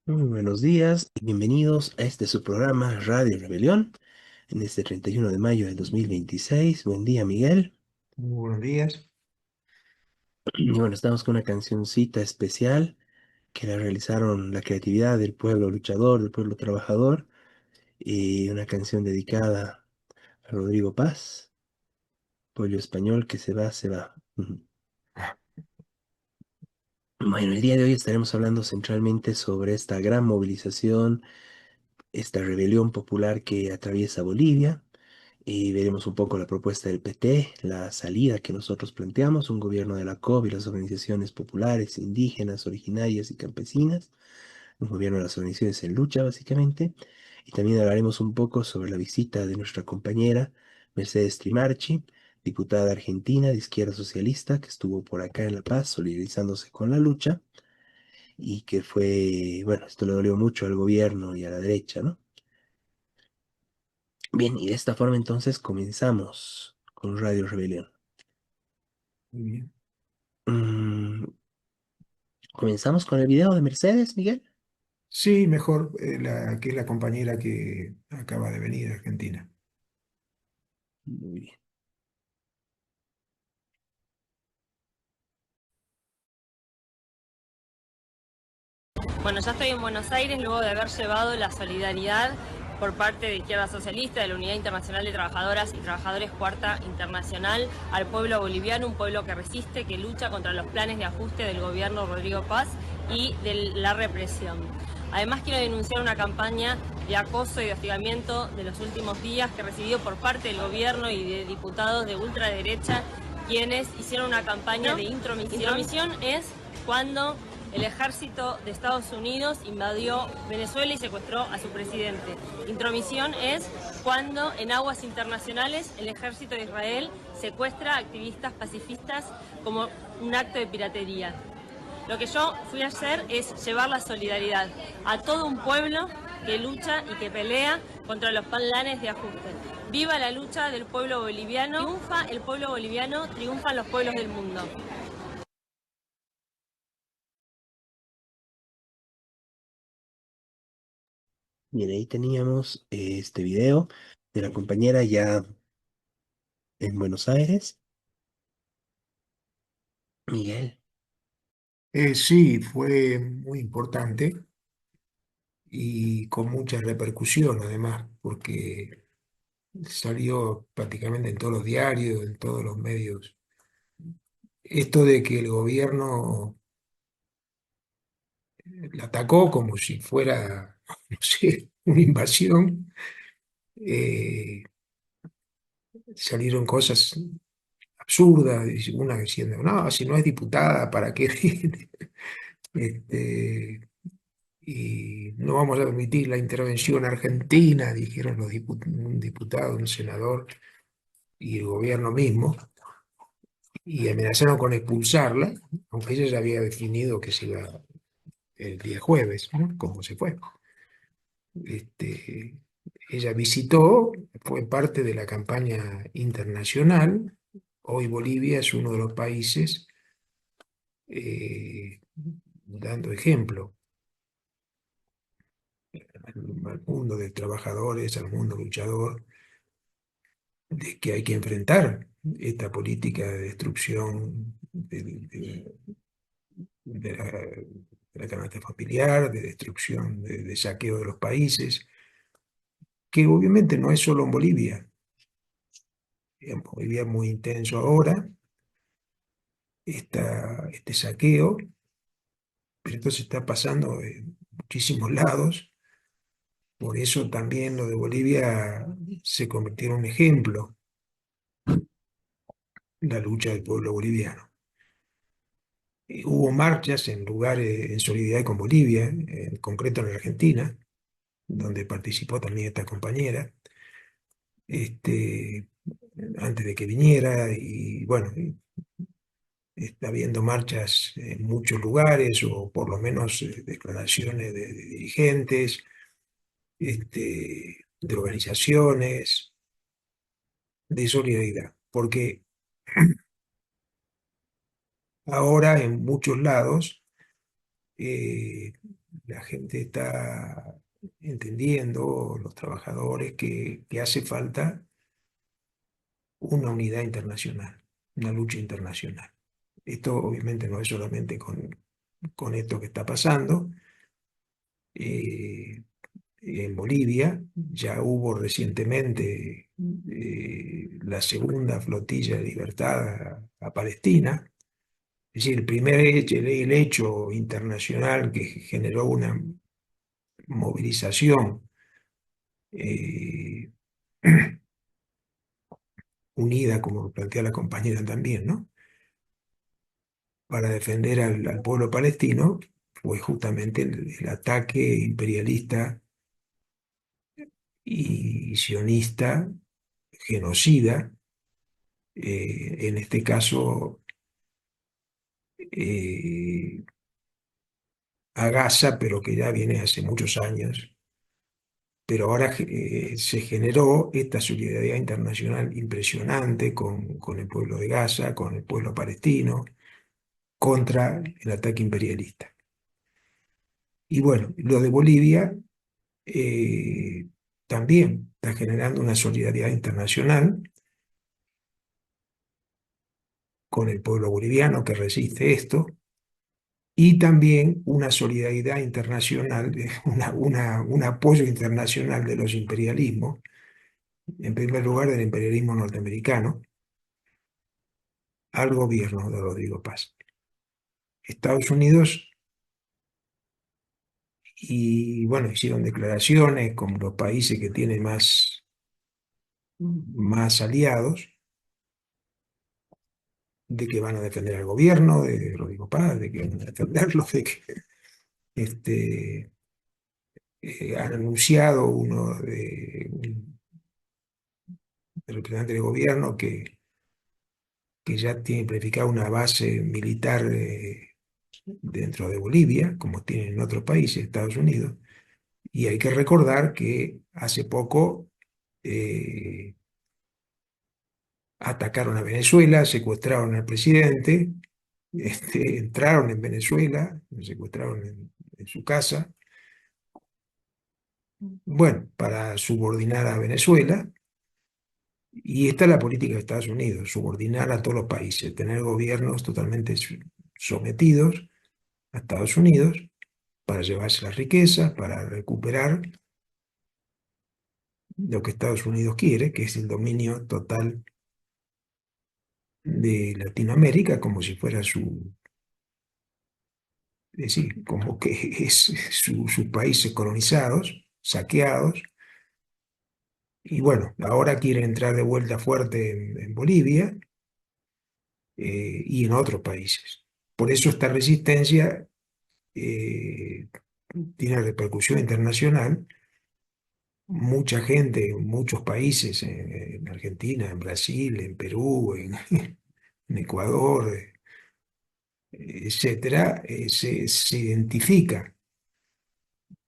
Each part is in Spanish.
Muy buenos días y bienvenidos a este su programa Radio Rebelión en este 31 de mayo del 2026. Buen día, Miguel. Muy buenos días. Y bueno, estamos con una cancioncita especial que la realizaron la creatividad del pueblo luchador, del pueblo trabajador, y una canción dedicada a Rodrigo Paz, pollo español que se va, se va. Ujú. Bueno, el día de hoy estaremos hablando centralmente sobre esta gran movilización, esta rebelión popular que atraviesa Bolivia. Y veremos un poco la propuesta del PT, la salida que nosotros planteamos, un gobierno de la COB y las organizaciones populares, indígenas, originarias y campesinas, un gobierno de las organizaciones en lucha, básicamente. Y también hablaremos un poco sobre la visita de nuestra compañera Mercedes Trimarchi, diputada argentina de izquierda socialista, que estuvo por acá en La Paz solidarizándose con la lucha y que fue, bueno, esto le dolió mucho al gobierno y a la derecha, ¿no? Bien, y de esta forma entonces comenzamos con Radio Rebelión. Muy bien. Mm, comenzamos con el video de Mercedes, Miguel. Sí, mejor, que es la compañera que acaba de venir de Argentina. Muy bien. Bueno, ya estoy en Buenos Aires luego de haber llevado la solidaridad por parte de Izquierda Socialista, de la Unidad Internacional de Trabajadoras y Trabajadores Cuarta Internacional, al pueblo boliviano, un pueblo que resiste, que lucha contra los planes de ajuste del gobierno Rodrigo Paz y de la represión. Además, quiero denunciar una campaña de acoso y de hostigamiento de los últimos días que he recibido por parte del gobierno y de diputados de ultraderecha, quienes hicieron una campaña de intromisión. Intromisión es cuando el ejército de Estados Unidos invadió Venezuela y secuestró a su presidente. Intromisión es cuando en aguas internacionales el ejército de Israel secuestra a activistas pacifistas como un acto de piratería. Lo que yo fui a hacer es llevar la solidaridad a todo un pueblo que lucha y que pelea contra los planes de ajuste. Viva la lucha del pueblo boliviano, triunfa el pueblo boliviano, triunfan los pueblos del mundo. Bien, ahí teníamos este video de la compañera ya en Buenos Aires. Miguel. Sí, fue muy importante y con mucha repercusión además, porque salió prácticamente en todos los diarios, en todos los medios. Esto de que el gobierno la atacó como si fuera, no sé, una invasión, eh, salieron cosas absurdas, y una diciendo, no, si no es diputada, ¿para qué viene? Este, y no vamos a permitir la intervención argentina, dijeron un diputado, un senador y el gobierno mismo, y amenazaron con expulsarla, aunque ella ya había definido que se iba el día jueves, ¿no? Como se fue. Este, ella visitó, fue parte de la campaña internacional. Hoy Bolivia es uno de los países eh, dando ejemplo al mundo de trabajadores, al mundo luchador, de que hay que enfrentar esta política de destrucción de la canasta familiar, de destrucción, de saqueo de los países, que obviamente no es solo en Bolivia. En Bolivia es muy intenso ahora este saqueo, pero esto se está pasando muchísimos lados. Por eso también lo de Bolivia se convirtió en un ejemplo, la lucha del pueblo boliviano. Hubo marchas en lugares en solidaridad con Bolivia, en concreto en Argentina, donde participó también esta compañera, este, antes de que viniera, y bueno, está habiendo marchas en muchos lugares, o por lo menos declaraciones de dirigentes, de organizaciones, de solidaridad, porque ahora en muchos lados eh, la gente está entendiendo, los trabajadores, que hace falta una unidad internacional, una lucha internacional. Esto obviamente no es solamente con esto que está pasando. Eh, en Bolivia ya hubo recientemente la segunda flotilla de libertad a Palestina. Es decir, el hecho internacional que generó una movilización eh, unida, como plantea la compañera también, ¿no? Para defender al pueblo palestino, fue justamente el ataque imperialista y sionista, genocida, en este caso eh, a Gaza, pero que ya viene hace muchos años. Pero ahora se generó esta solidaridad internacional impresionante con el pueblo de Gaza, con el pueblo palestino, contra el ataque imperialista. Y bueno, lo de Bolivia eh, también está generando una solidaridad internacional con el pueblo boliviano que resiste esto, y también una solidaridad internacional, un apoyo internacional de los imperialismos, en primer lugar del imperialismo norteamericano, al gobierno de Rodrigo Paz. Estados Unidos, y bueno, hicieron declaraciones como los países que tienen más aliados, de que van a defender al gobierno de Rodrigo Paz, de que van a defenderlo, de que este, han anunciado un representante del gobierno que ya tiene planificada una base militar dentro de Bolivia, como tienen en otros países, Estados Unidos. Y hay que recordar que hace poco eh, atacaron a Venezuela, secuestraron al presidente, entraron en Venezuela, lo secuestraron en su casa, bueno, para subordinar a Venezuela. Y esta es la política de Estados Unidos, subordinar a todos los países, tener gobiernos totalmente sometidos a Estados Unidos para llevarse las riquezas, para recuperar lo que Estados Unidos quiere, que es el dominio total de Latinoamérica, como si fuera es decir, como que es sus países colonizados, saqueados. Y bueno, ahora quieren entrar de vuelta fuerte en Bolivia y en otros países. Por eso esta resistencia eh, tiene repercusión internacional. Mucha gente en muchos países, en Argentina, en Brasil, en Perú, en Ecuador, etcétera, se identifica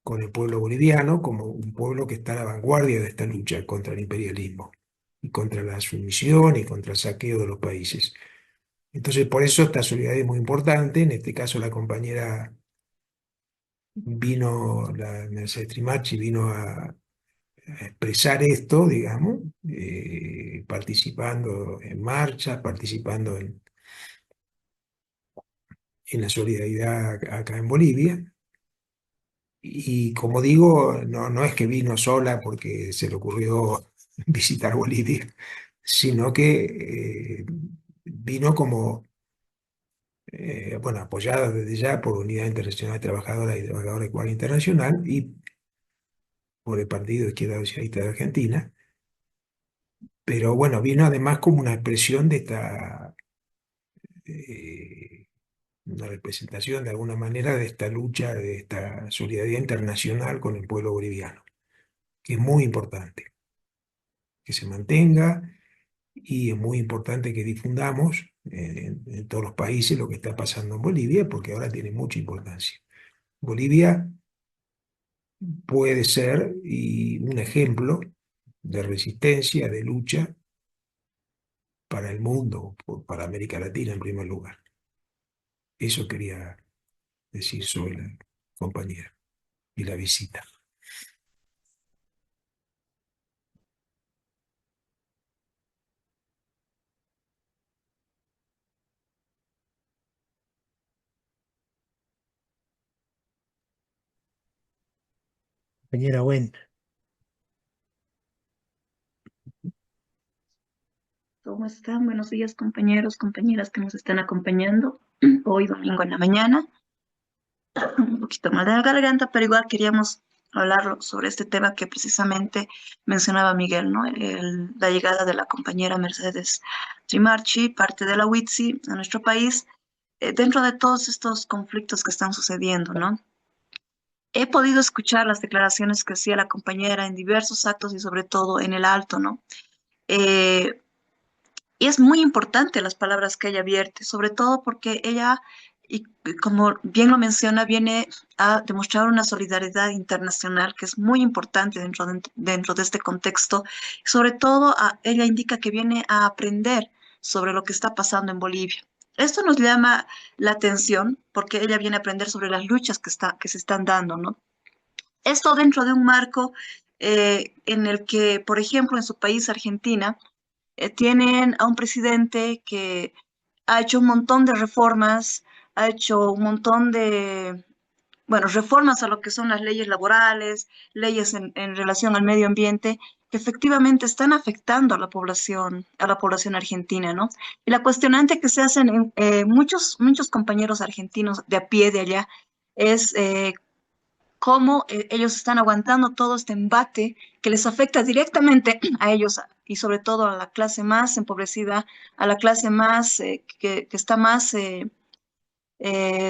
con el pueblo boliviano como un pueblo que está a la vanguardia de esta lucha contra el imperialismo y contra la sumisión y contra el saqueo de los países. Entonces, por eso esta solidaridad es muy importante. En este caso, la compañera la Mercedes Trimachi, vino a expresar esto, digamos, participando en marchas, participando en la solidaridad acá en Bolivia. Y como digo, no es que vino sola porque se le ocurrió visitar Bolivia, sino que vino como bueno, apoyada desde ya por Unidad Internacional de Trabajadoras y Trabajadores de Cuadra Internacional y por el Partido de Izquierda Socialista de Argentina. Pero bueno, vino además como una expresión de esta, eh, una representación de alguna manera de esta lucha, de esta solidaridad internacional con el pueblo boliviano, que es muy importante que se mantenga y es muy importante que difundamos en todos los países lo que está pasando en Bolivia, porque ahora tiene mucha importancia. Bolivia puede ser un ejemplo de resistencia, de lucha para el mundo, para América Latina en primer lugar. Eso quería decir sobre la compañera y la visita. Compañera Gwen, ¿Cómo están? Buenos días, compañeros, compañeras que nos están acompañando hoy domingo en la mañana. Un poquito mal de la garganta, pero igual queríamos hablar sobre este tema que precisamente mencionaba Miguel, ¿no? La llegada de la compañera Mercedes Trimarchi, parte de la UITSI a nuestro país, dentro de todos estos conflictos que están sucediendo, ¿no? He podido escuchar las declaraciones que hacía la compañera en diversos actos y sobre todo en el Alto, ¿no? Eh, Y es muy importante las palabras que ella vierte, sobre todo porque ella, y como bien lo menciona, viene a demostrar una solidaridad internacional que es muy importante dentro de este contexto. Sobre todo, ella indica que viene a aprender sobre lo que está pasando en Bolivia. Esto nos llama la atención porque ella viene a aprender sobre las luchas que se están dando, ¿no? Esto dentro de un marco en el que, por ejemplo, en su país, Argentina, tienen a un presidente que ha hecho un montón de reformas, ha hecho un montón de, bueno, reformas a lo que son las leyes laborales, leyes en relación al medio ambiente, que efectivamente están afectando a la población argentina, ¿no? Y la cuestionante que se hacen muchos compañeros argentinos de a pie de allá es cómo ellos están aguantando todo este embate que les afecta directamente a ellos y sobre todo a la clase más empobrecida, a la clase más que está más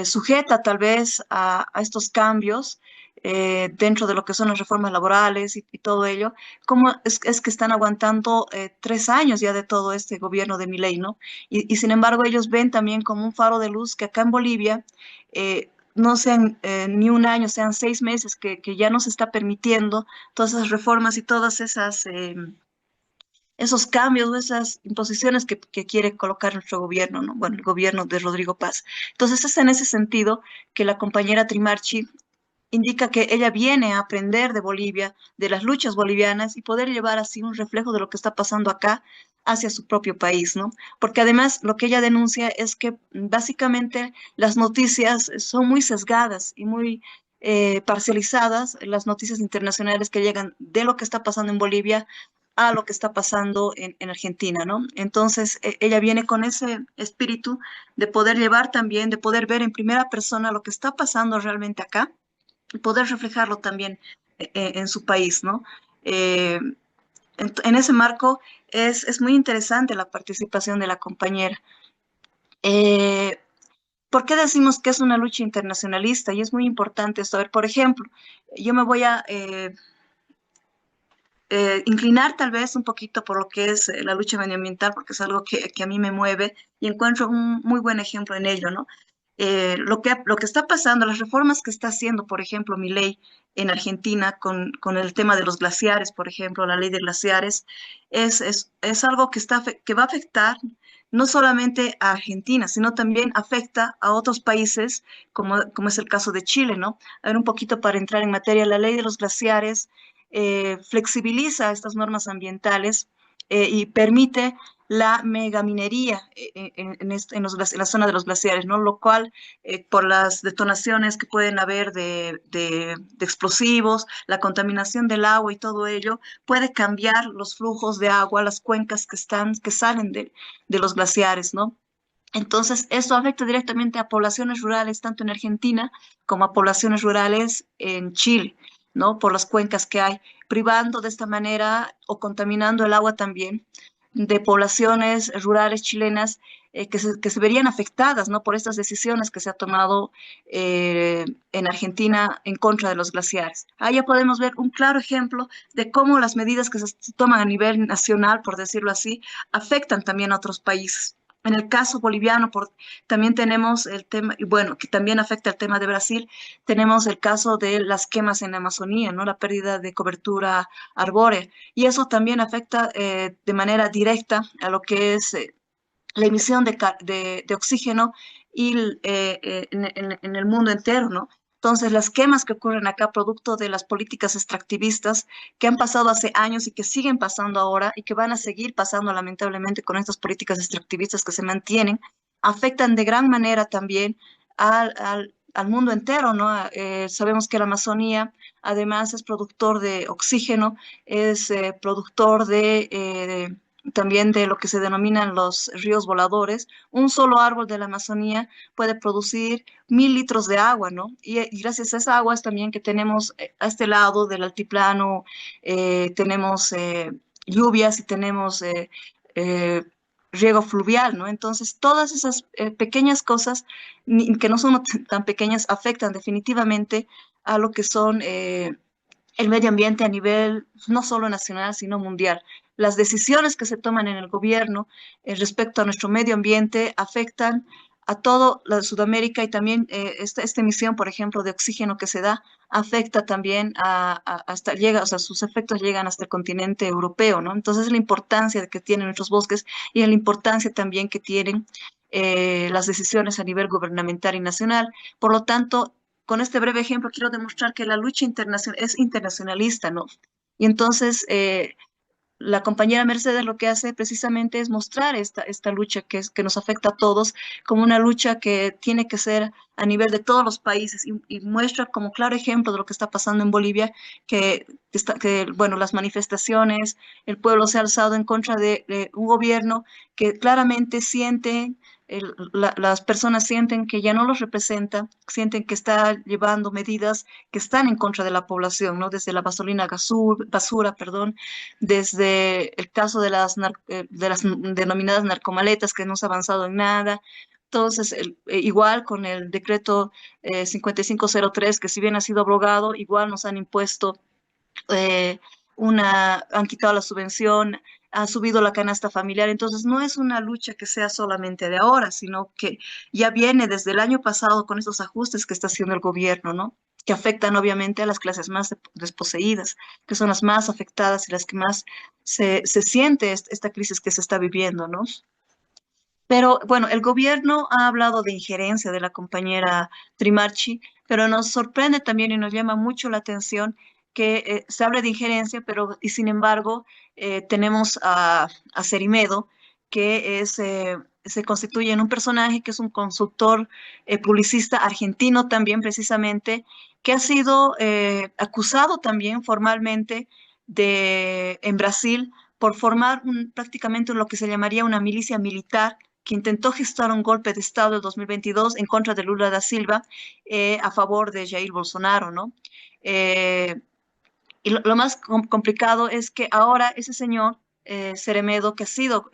sujeta tal vez a estos cambios dentro de lo que son las reformas laborales y todo ello, cómo es que están aguantando 3 años ya de todo este gobierno de Milei, ¿no? Y sin embargo ellos ven también como un faro de luz que acá en Bolivia no sean ni un año, sean 6 meses, que ya no se está permitiendo todas esas reformas y todas esas esos cambios o esas imposiciones que quiere colocar nuestro gobierno, ¿no? Bueno, el gobierno de Rodrigo Paz. Entonces es en ese sentido que la compañera Trimarchi indica que ella viene a aprender de Bolivia, de las luchas bolivianas y poder llevar así un reflejo de lo que está pasando acá hacia su propio país, ¿no? Porque además lo que ella denuncia es que básicamente las noticias son muy sesgadas y muy parcializadas, las noticias internacionales que llegan de lo que está pasando en Bolivia a lo que está pasando en Argentina, ¿no? Entonces, ella viene con ese espíritu de poder llevar también, de poder ver en primera persona lo que está pasando realmente acá y poder reflejarlo también en su país, ¿no? Eh, en ese marco es muy interesante la participación de la compañera. Eh, ¿Por qué decimos que es una lucha internacionalista? Y es muy importante saber, por ejemplo, yo me voy a inclinar tal vez un poquito por lo que es la lucha medioambiental, porque es algo que a mí me mueve y encuentro un muy buen ejemplo en ello, ¿no? Lo que está pasando, las reformas que está haciendo, por ejemplo, Milei en Argentina con el tema de los glaciares, por ejemplo, la ley de glaciares, es algo que va a afectar no solamente a Argentina, sino también afecta a otros países, como es el caso de Chile, ¿no? A ver, un poquito para entrar en materia, la ley de los glaciares flexibiliza estas normas ambientales y permite la megaminería en la zona de los glaciares, ¿no? Lo cual, por las detonaciones que pueden haber de explosivos, la contaminación del agua y todo ello, puede cambiar los flujos de agua, las cuencas que salen de los glaciares, ¿no? Entonces, esto afecta directamente a poblaciones rurales, tanto en Argentina como a poblaciones rurales en Chile, ¿no? Por las cuencas que hay, privando de esta manera o contaminando el agua también de poblaciones rurales chilenas que se verían afectadas, ¿no? Por estas decisiones que se ha tomado en Argentina en contra de los glaciares. Ahí ya podemos ver un claro ejemplo de cómo las medidas que se toman a nivel nacional, por decirlo así, afectan también a otros países. En el caso boliviano, también tenemos el tema, y bueno, que también afecta el tema de Brasil, tenemos el caso de las quemas en la Amazonía, ¿no? La pérdida de cobertura arbórea. Y eso también afecta de manera directa a lo que es la emisión de oxígeno y en el mundo entero, ¿no? Entonces, las quemas que ocurren acá, producto de las políticas extractivistas que han pasado hace años y que siguen pasando ahora y que van a seguir pasando lamentablemente con estas políticas extractivistas que se mantienen, afectan de gran manera también al mundo entero, ¿no? Sabemos que la Amazonía además es productor de oxígeno, es productor también de lo que se denominan los ríos voladores. Un solo árbol de la Amazonía puede producir 1.000 litros de agua, ¿no? Y gracias a esa agua es también que tenemos a este lado del altiplano, tenemos lluvias y tenemos eh, riego fluvial, ¿no? Entonces, todas esas pequeñas cosas, que no son tan pequeñas, afectan definitivamente a lo que son el medio ambiente a nivel no solo nacional, sino mundial. Las decisiones que se toman en el gobierno respecto a nuestro medio ambiente afectan a todo la Sudamérica y también esta emisión, por ejemplo, de oxígeno que se da, afecta también hasta llega, o sea, sus efectos llegan hasta el continente europeo, ¿no? Entonces, la importancia que tienen nuestros bosques y la importancia también que tienen las decisiones a nivel gubernamental y nacional. Por lo tanto, con este breve ejemplo quiero demostrar que la lucha internacional es internacionalista, ¿no? Y entonces la compañera Mercedes lo que hace precisamente es mostrar esta lucha que nos afecta a todos como una lucha que tiene que ser a nivel de todos los países y muestra como claro ejemplo de lo que está pasando en Bolivia, bueno, las manifestaciones, el pueblo se ha alzado en contra de un gobierno que claramente siente las personas sienten que ya no los representa, sienten que está llevando medidas que están en contra de la población, ¿no? Desde la basura, perdón, desde el caso de las denominadas narcomaletas, que no se ha avanzado en nada. Entonces, igual con el decreto 5503, que si bien ha sido abrogado, igual nos han impuesto eh, han quitado la subvención, han subido la canasta familiar, entonces no es una lucha que sea solamente de ahora, sino que ya viene desde el año pasado con estos ajustes que está haciendo el gobierno, ¿no? Que afectan obviamente a las clases más desposeídas, que son las más afectadas y las que más se siente esta crisis que se está viviendo, ¿no? Pero bueno, el gobierno ha hablado de injerencia de la compañera Trimarchi, pero nos sorprende también y nos llama mucho la atención que se habla de injerencia, pero y sin embargo tenemos a Cerimedo, que se constituye en un personaje que es un consultor publicista argentino también precisamente, que ha sido acusado también formalmente en Brasil por formar prácticamente lo que se llamaría una milicia militar que intentó gestar un golpe de Estado en 2022 en contra de Lula da Silva a favor de Jair Bolsonaro, ¿no? Eh, y lo más complicado es que ahora ese señor, Ceremedo, que ha sido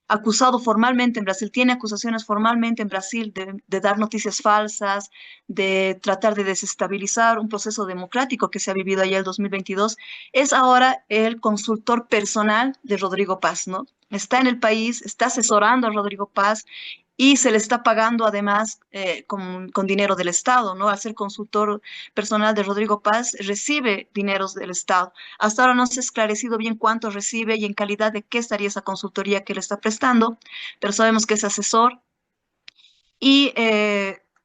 acusado formalmente en Brasil, tiene acusaciones formalmente en Brasil de dar noticias falsas, de tratar de desestabilizar un proceso democrático que se ha vivido allá el 2022, es ahora el consultor personal de Rodrigo Paz, ¿no? Está en el país, está asesorando a Rodrigo Paz y se le está pagando además con dinero del Estado, ¿no? Al ser consultor personal de Rodrigo Paz, recibe dineros del Estado. Hasta ahora no se ha esclarecido bien cuánto recibe y en calidad de qué estaría esa consultoría que le está prestando, pero sabemos que es asesor y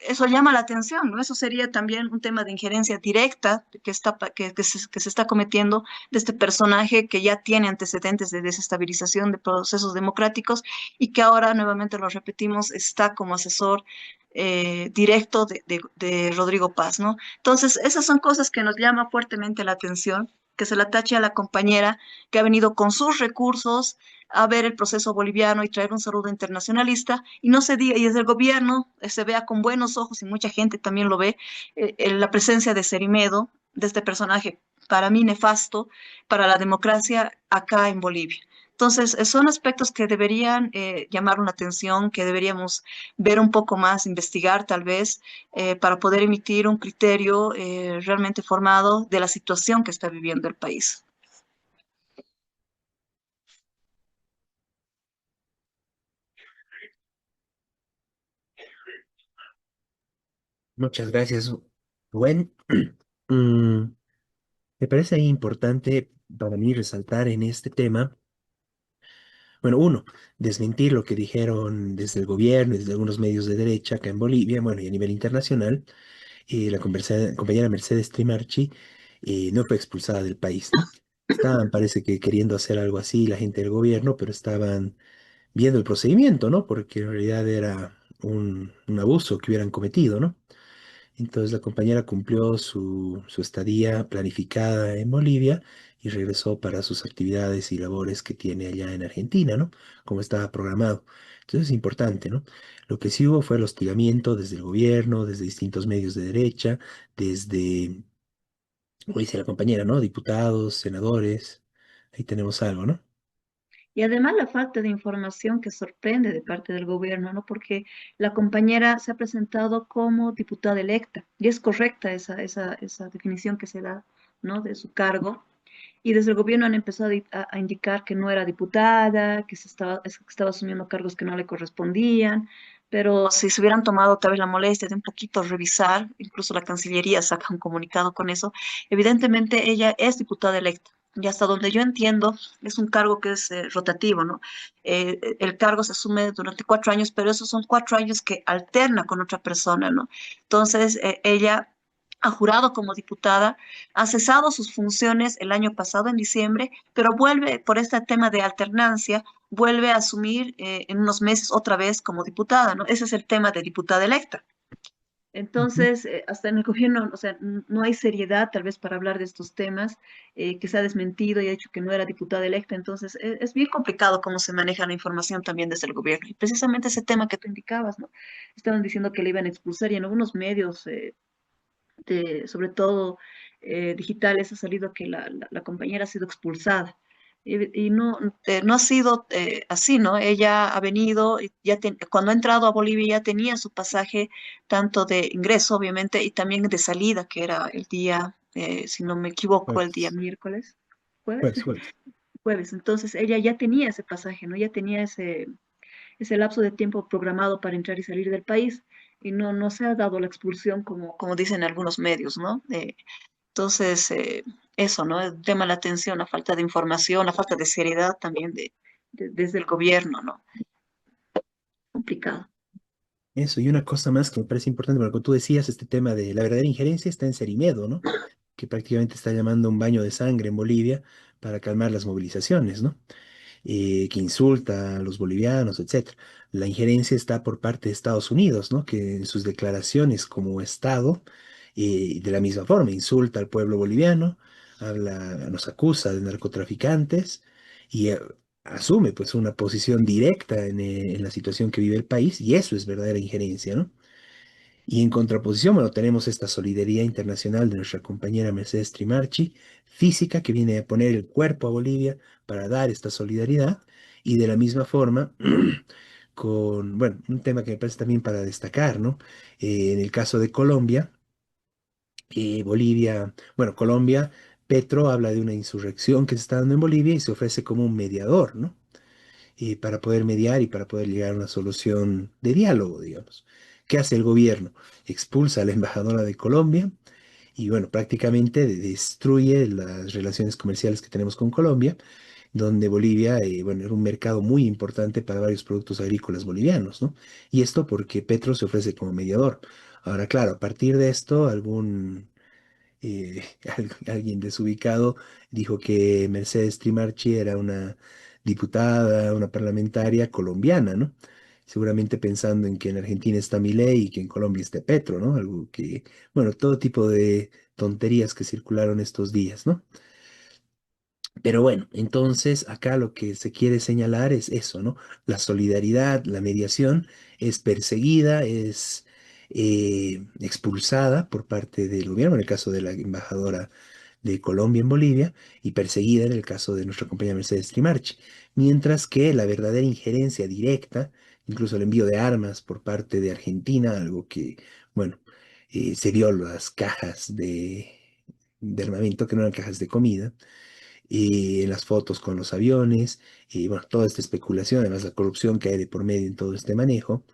eso llama la atención, ¿no? Eso sería también un tema de injerencia directa que se está cometiendo de este personaje que ya tiene antecedentes de desestabilización de procesos democráticos y que ahora, nuevamente lo repetimos, está como asesor directo de Rodrigo Paz, ¿no? Entonces, esas son cosas que nos llama fuertemente la atención que se le atache a la compañera que ha venido con sus recursos a ver el proceso boliviano y traer un saludo internacionalista y no se diga, y desde el gobierno se vea con buenos ojos y mucha gente también lo ve, la presencia de Cerimedo, de este personaje para mí nefasto para la democracia acá en Bolivia. Entonces, son aspectos que deberían llamar una atención, que deberíamos ver un poco más, investigar tal vez, para poder emitir un criterio realmente formado de la situación que está viviendo el país. Muchas gracias, Gwen. Mm, Me parece ahí importante para mí resaltar en este tema, bueno, uno, desmentir lo que dijeron desde el gobierno y desde algunos medios de derecha acá en Bolivia, bueno, y a nivel internacional. La compañera Mercedes Trimarchi no fue expulsada del país, ¿no? Estaban, parece que queriendo hacer algo así la gente del gobierno, pero estaban viendo el procedimiento, ¿no? Porque en realidad era un abuso que hubieran cometido, ¿no? Entonces la compañera cumplió su estadía planificada en Bolivia y regresó para sus actividades y labores que tiene allá en Argentina, ¿no? Como estaba programado. Entonces es importante, ¿no? Lo que sí hubo fue el hostigamiento desde el gobierno, desde distintos medios de derecha, desde, como dice la compañera, ¿no? Diputados, senadores. Ahí tenemos algo, ¿no? Y además la falta de información que sorprende de parte del gobierno, ¿no? Porque la compañera se ha presentado como diputada electa y es correcta esa definición que se da, ¿no? De su cargo. Y desde el gobierno han empezado a indicar que no era diputada, que estaba asumiendo cargos que no le correspondían, pero si se hubieran tomado tal vez la molestia de un poquito revisar, incluso la Cancillería saca un comunicado con eso, evidentemente ella es diputada electa. Y hasta donde yo entiendo, es un cargo que es rotativo, ¿no? El cargo se asume durante 4 años, pero esos son 4 años que alterna con otra persona, ¿no? Entonces, ella ha jurado como diputada, ha cesado sus funciones el año pasado, en diciembre, pero vuelve, por este tema de alternancia, vuelve a asumir en unos meses otra vez como diputada, ¿no? Ese es el tema de diputada electa. Ujú. Entonces, hasta en el gobierno, o sea, no hay seriedad tal vez para hablar de estos temas, que se ha desmentido y ha dicho que no era diputada electa. Entonces, es bien complicado cómo se maneja la información también desde el gobierno. Y precisamente ese tema que tú indicabas, ¿no? Estaban diciendo que le iban a expulsar y en algunos medios sobre todo digitales, ha salido que la compañera ha sido expulsada. Y no, no ha sido así, ¿no? Ella ha venido, y cuando ha entrado a Bolivia ya tenía su pasaje tanto de ingreso, obviamente, y también de salida, que era el día, si no me equivoco, el día Jueves, miércoles, jueves, jueves. jueves. Entonces ella ya tenía ese pasaje, ¿no? Ya tenía ese lapso de tiempo programado para entrar y salir del país y no se ha dado la expulsión como dicen algunos medios, ¿no? Entonces, eso, ¿no? Llama la atención la falta de información, la falta de seriedad también desde el gobierno, ¿no? Complicado. Eso, y una cosa más que me parece importante, porque tú decías, este tema de la verdadera injerencia está en Cerimedo, ¿no? Que prácticamente está llamando a un baño de sangre en Bolivia para calmar las movilizaciones, ¿no? Que insulta a los bolivianos, etcétera. La injerencia está por parte de Estados Unidos, ¿no? Que en sus declaraciones como Estado, de la misma forma, insulta al pueblo boliviano, nos acusa de narcotraficantes y asume pues una posición directa en la situación que vive el país, y eso es verdadera injerencia, ¿no? Y en contraposición, bueno, tenemos esta solidaridad internacional de nuestra compañera Mercedes Trimarchi, física, que viene a poner el cuerpo a Bolivia para dar esta solidaridad. Y de la misma forma, bueno, un tema que me parece también para destacar, ¿no? En el caso de Colombia, Bolivia, bueno, Colombia, Petro habla de una insurrección que se está dando en Bolivia y se ofrece como un mediador, ¿no? Para poder mediar y para poder llegar a una solución de diálogo, digamos. ¿Qué hace el gobierno? Expulsa a la embajadora de Colombia y, bueno, prácticamente destruye las relaciones comerciales que tenemos con Colombia, donde Bolivia, bueno, era un mercado muy importante para varios productos agrícolas bolivianos, ¿no? Y esto porque Petro se ofrece como mediador. Ahora, claro, a partir de esto, eh, alguien desubicado dijo que Mercedes Trimarchi era una diputada, una parlamentaria colombiana, ¿no? Seguramente pensando en que en Argentina está Milei y que en Colombia está Petro, ¿no? Algo que, bueno, todo tipo de tonterías que circularon estos días, ¿no? Pero bueno, entonces acá lo que se quiere señalar es eso, ¿no? La solidaridad, la mediación es perseguida, es expulsada por parte del gobierno, en el caso de la embajadora de Colombia en Bolivia, y perseguida en el caso de nuestra compañera Mercedes Trimarchi. Mientras que la verdadera injerencia directa, incluso el envío de armas por parte de Argentina, algo que, bueno, se vio en las cajas de armamento, que no eran cajas de comida, y en las fotos con los aviones, y bueno, toda esta especulación, además la corrupción que hay de por medio en todo este manejo.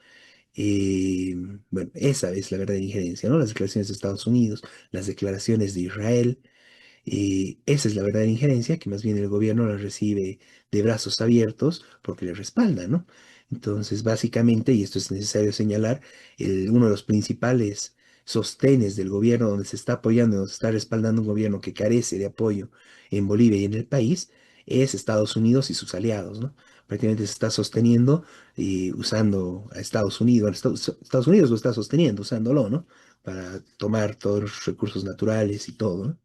eh, bueno, esa es la verdadera injerencia, ¿no? Las declaraciones de Estados Unidos, las declaraciones de Israel, esa es la verdadera injerencia, que más bien el gobierno la recibe de brazos abiertos porque le respalda, ¿no? Entonces, básicamente, y esto es necesario señalar, uno de los principales sostenes del gobierno donde se está apoyando, donde se está respaldando un gobierno que carece de apoyo en Bolivia y en el país, es Estados Unidos y sus aliados, ¿no? Prácticamente se está sosteniendo usando a Estados Unidos, bueno, Estados Unidos lo está sosteniendo, usándolo, ¿no? Para tomar todos los recursos naturales y todo, ¿no?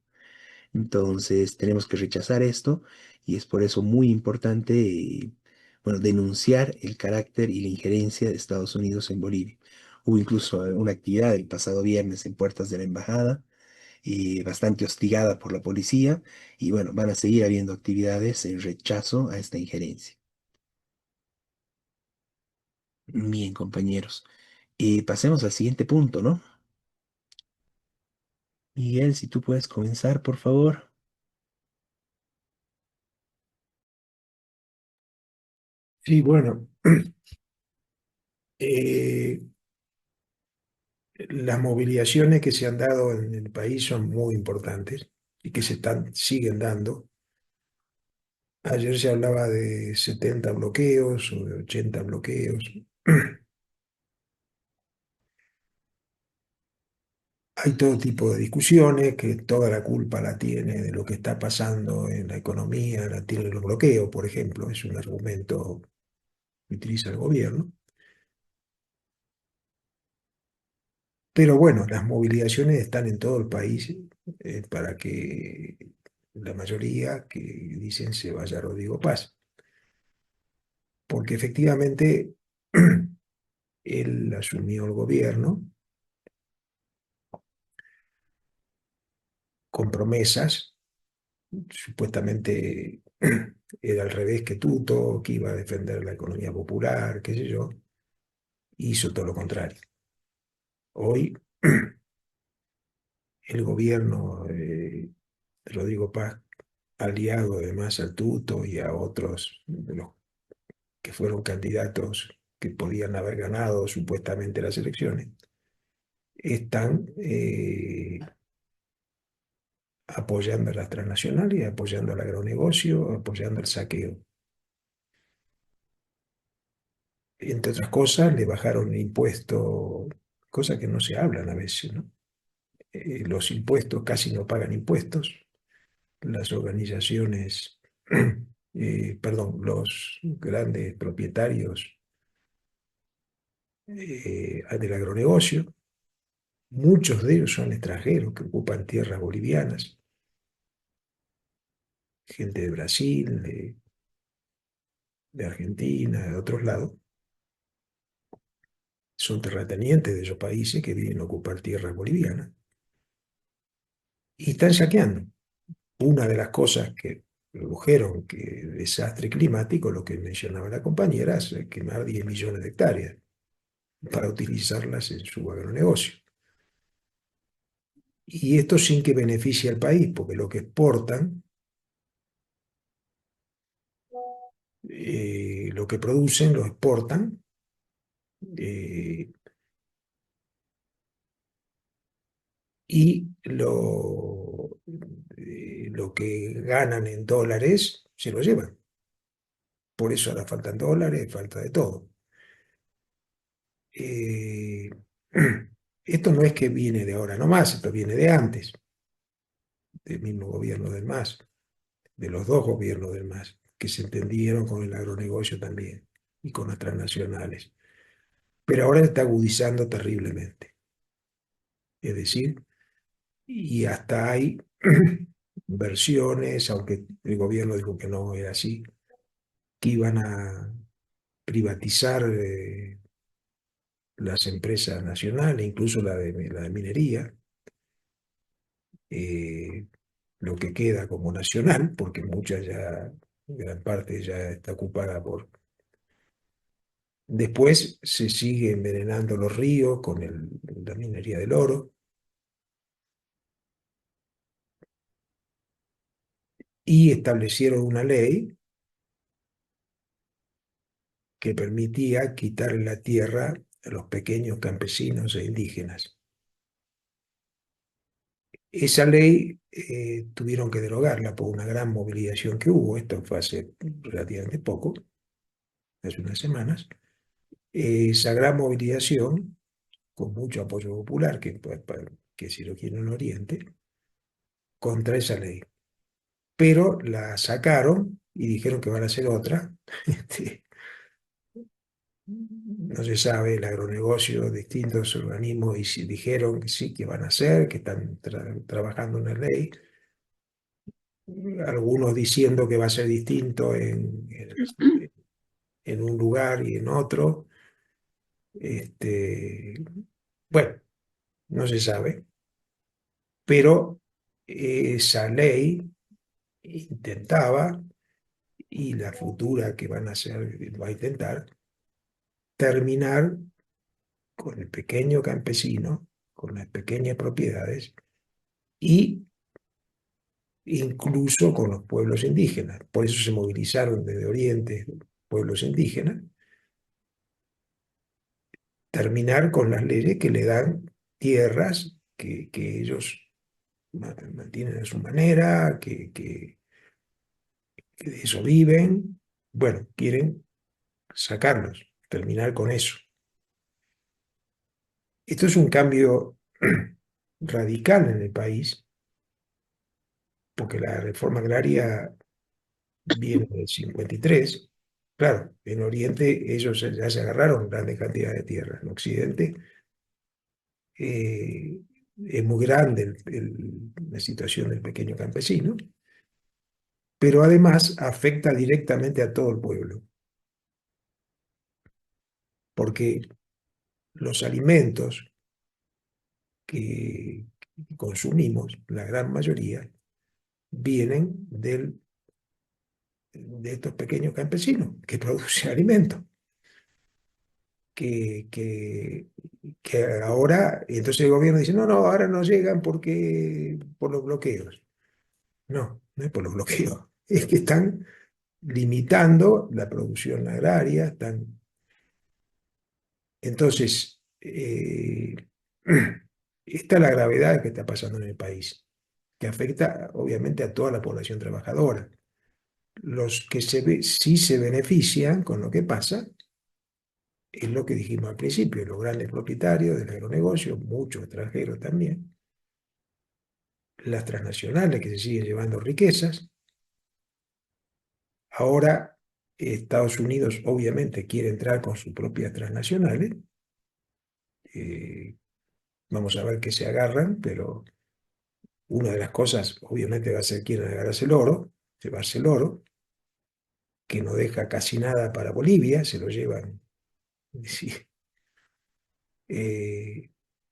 Entonces tenemos que rechazar esto y es por eso muy importante, bueno, denunciar el carácter y la injerencia de Estados Unidos en Bolivia. Hubo incluso una actividad el pasado viernes en puertas de la embajada, bastante hostigada por la policía y bueno, van a seguir habiendo actividades en rechazo a esta injerencia. Bien, compañeros. Pasemos al siguiente punto, ¿no? Miguel, si tú puedes comenzar, por favor. Sí, bueno, eh, las movilizaciones que se han dado en el país son muy importantes y que siguen dando. Ayer se hablaba de 70 bloqueos o de 80 bloqueos. Hay todo tipo de discusiones, que toda la culpa la tiene de lo que está pasando en la economía, la tiene los bloqueos, por ejemplo, es un argumento que utiliza el gobierno. Pero bueno, las movilizaciones están en todo el país para que la mayoría que dicen se vaya Rodrigo Paz, porque efectivamente él asumió el gobierno con promesas, supuestamente era al revés que Tuto, que iba a defender la economía popular, qué sé yo, hizo todo lo contrario. Hoy el gobierno de Rodrigo Paz, aliado además al Tuto y a otros de los que fueron candidatos que podían haber ganado supuestamente las elecciones, están apoyando a las transnacionales, apoyando al agronegocio, apoyando el saqueo. Entre otras cosas, le bajaron el impuesto, cosas que no se hablan a veces, ¿no? Los impuestos casi no pagan impuestos. Las organizaciones, perdón, los grandes propietarios del agronegocio, muchos de ellos son extranjeros que ocupan tierras bolivianas, gente de Brasil, de Argentina, de otros lados, son terratenientes de esos países que vienen a ocupar tierras bolivianas y están saqueando. Una de las cosas que produjeron que desastre climático, lo que mencionaba la compañera, es quemar 10 millones de hectáreas para utilizarlas en su agronegocio. Y esto sin que beneficie al país, porque lo que exportan, lo que producen, lo exportan, eh, y lo que ganan en dólares se lo llevan. Por eso ahora faltan dólares, falta de todo. Eh, Esto no es que viene de ahora nomás, esto viene de antes, del mismo gobierno del MAS, de los dos gobiernos del MAS, que se entendieron con el agronegocio también y con las transnacionales. Pero ahora está agudizando terriblemente. Es decir, y hasta hay versiones, aunque el gobierno dijo que no era así, que iban a privatizar las empresas nacionales, incluso la de minería, eh, lo que queda como nacional, porque muchas ya, gran parte ya está ocupada por... Después se sigue envenenando los ríos con la minería del oro y establecieron una ley que permitía quitarle la tierra a los pequeños campesinos e indígenas. Esa ley tuvieron que derogarla por una gran movilización que hubo, esto fue hace relativamente poco, hace unas semanas. Esa gran movilización, con mucho apoyo popular, que si lo quieren en Oriente, contra esa ley. Pero la sacaron y dijeron que van a hacer otra. No se sabe, el agronegocio, distintos organismos y si dijeron que sí, que van a hacer, que están trabajando en la ley. Algunos diciendo que va a ser distinto en un lugar y en otro. Bueno, no se sabe, pero esa ley intentaba, y la futura que van a hacer va a intentar, terminar con el pequeño campesino, con las pequeñas propiedades y incluso con los pueblos indígenas. Por eso se movilizaron desde Oriente pueblos indígenas, terminar con las leyes que le dan tierras que ellos mantienen a su manera, que de eso viven. Bueno, quieren sacarlos, terminar con eso. Esto es un cambio radical en el país, porque la reforma agraria viene del 53. Claro, en Oriente ellos ya se agarraron grandes cantidades de tierra. En Occidente es muy grande la situación del pequeño campesino, pero además afecta directamente a todo el pueblo, porque los alimentos que consumimos, la gran mayoría, vienen de estos pequeños campesinos que producen alimentos, que, que, que ahora, y entonces el gobierno dice, no, no, ahora no llegan porque por los bloqueos. No, no es por los bloqueos, es que están limitando la producción agraria, están... Entonces, esta es la gravedad que está pasando en el país, que afecta obviamente a toda la población trabajadora. Los que sí se benefician con lo que pasa es lo que dijimos al principio, los grandes propietarios del agronegocio, muchos extranjeros también, las transnacionales que se siguen llevando riquezas. Ahora Estados Unidos obviamente quiere entrar con sus propias transnacionales. Eh, Vamos a ver qué se agarran, pero una de las cosas obviamente va a ser quieren agarrarse el oro, llevarse el oro, que no deja casi nada para Bolivia, se lo llevan. Sí.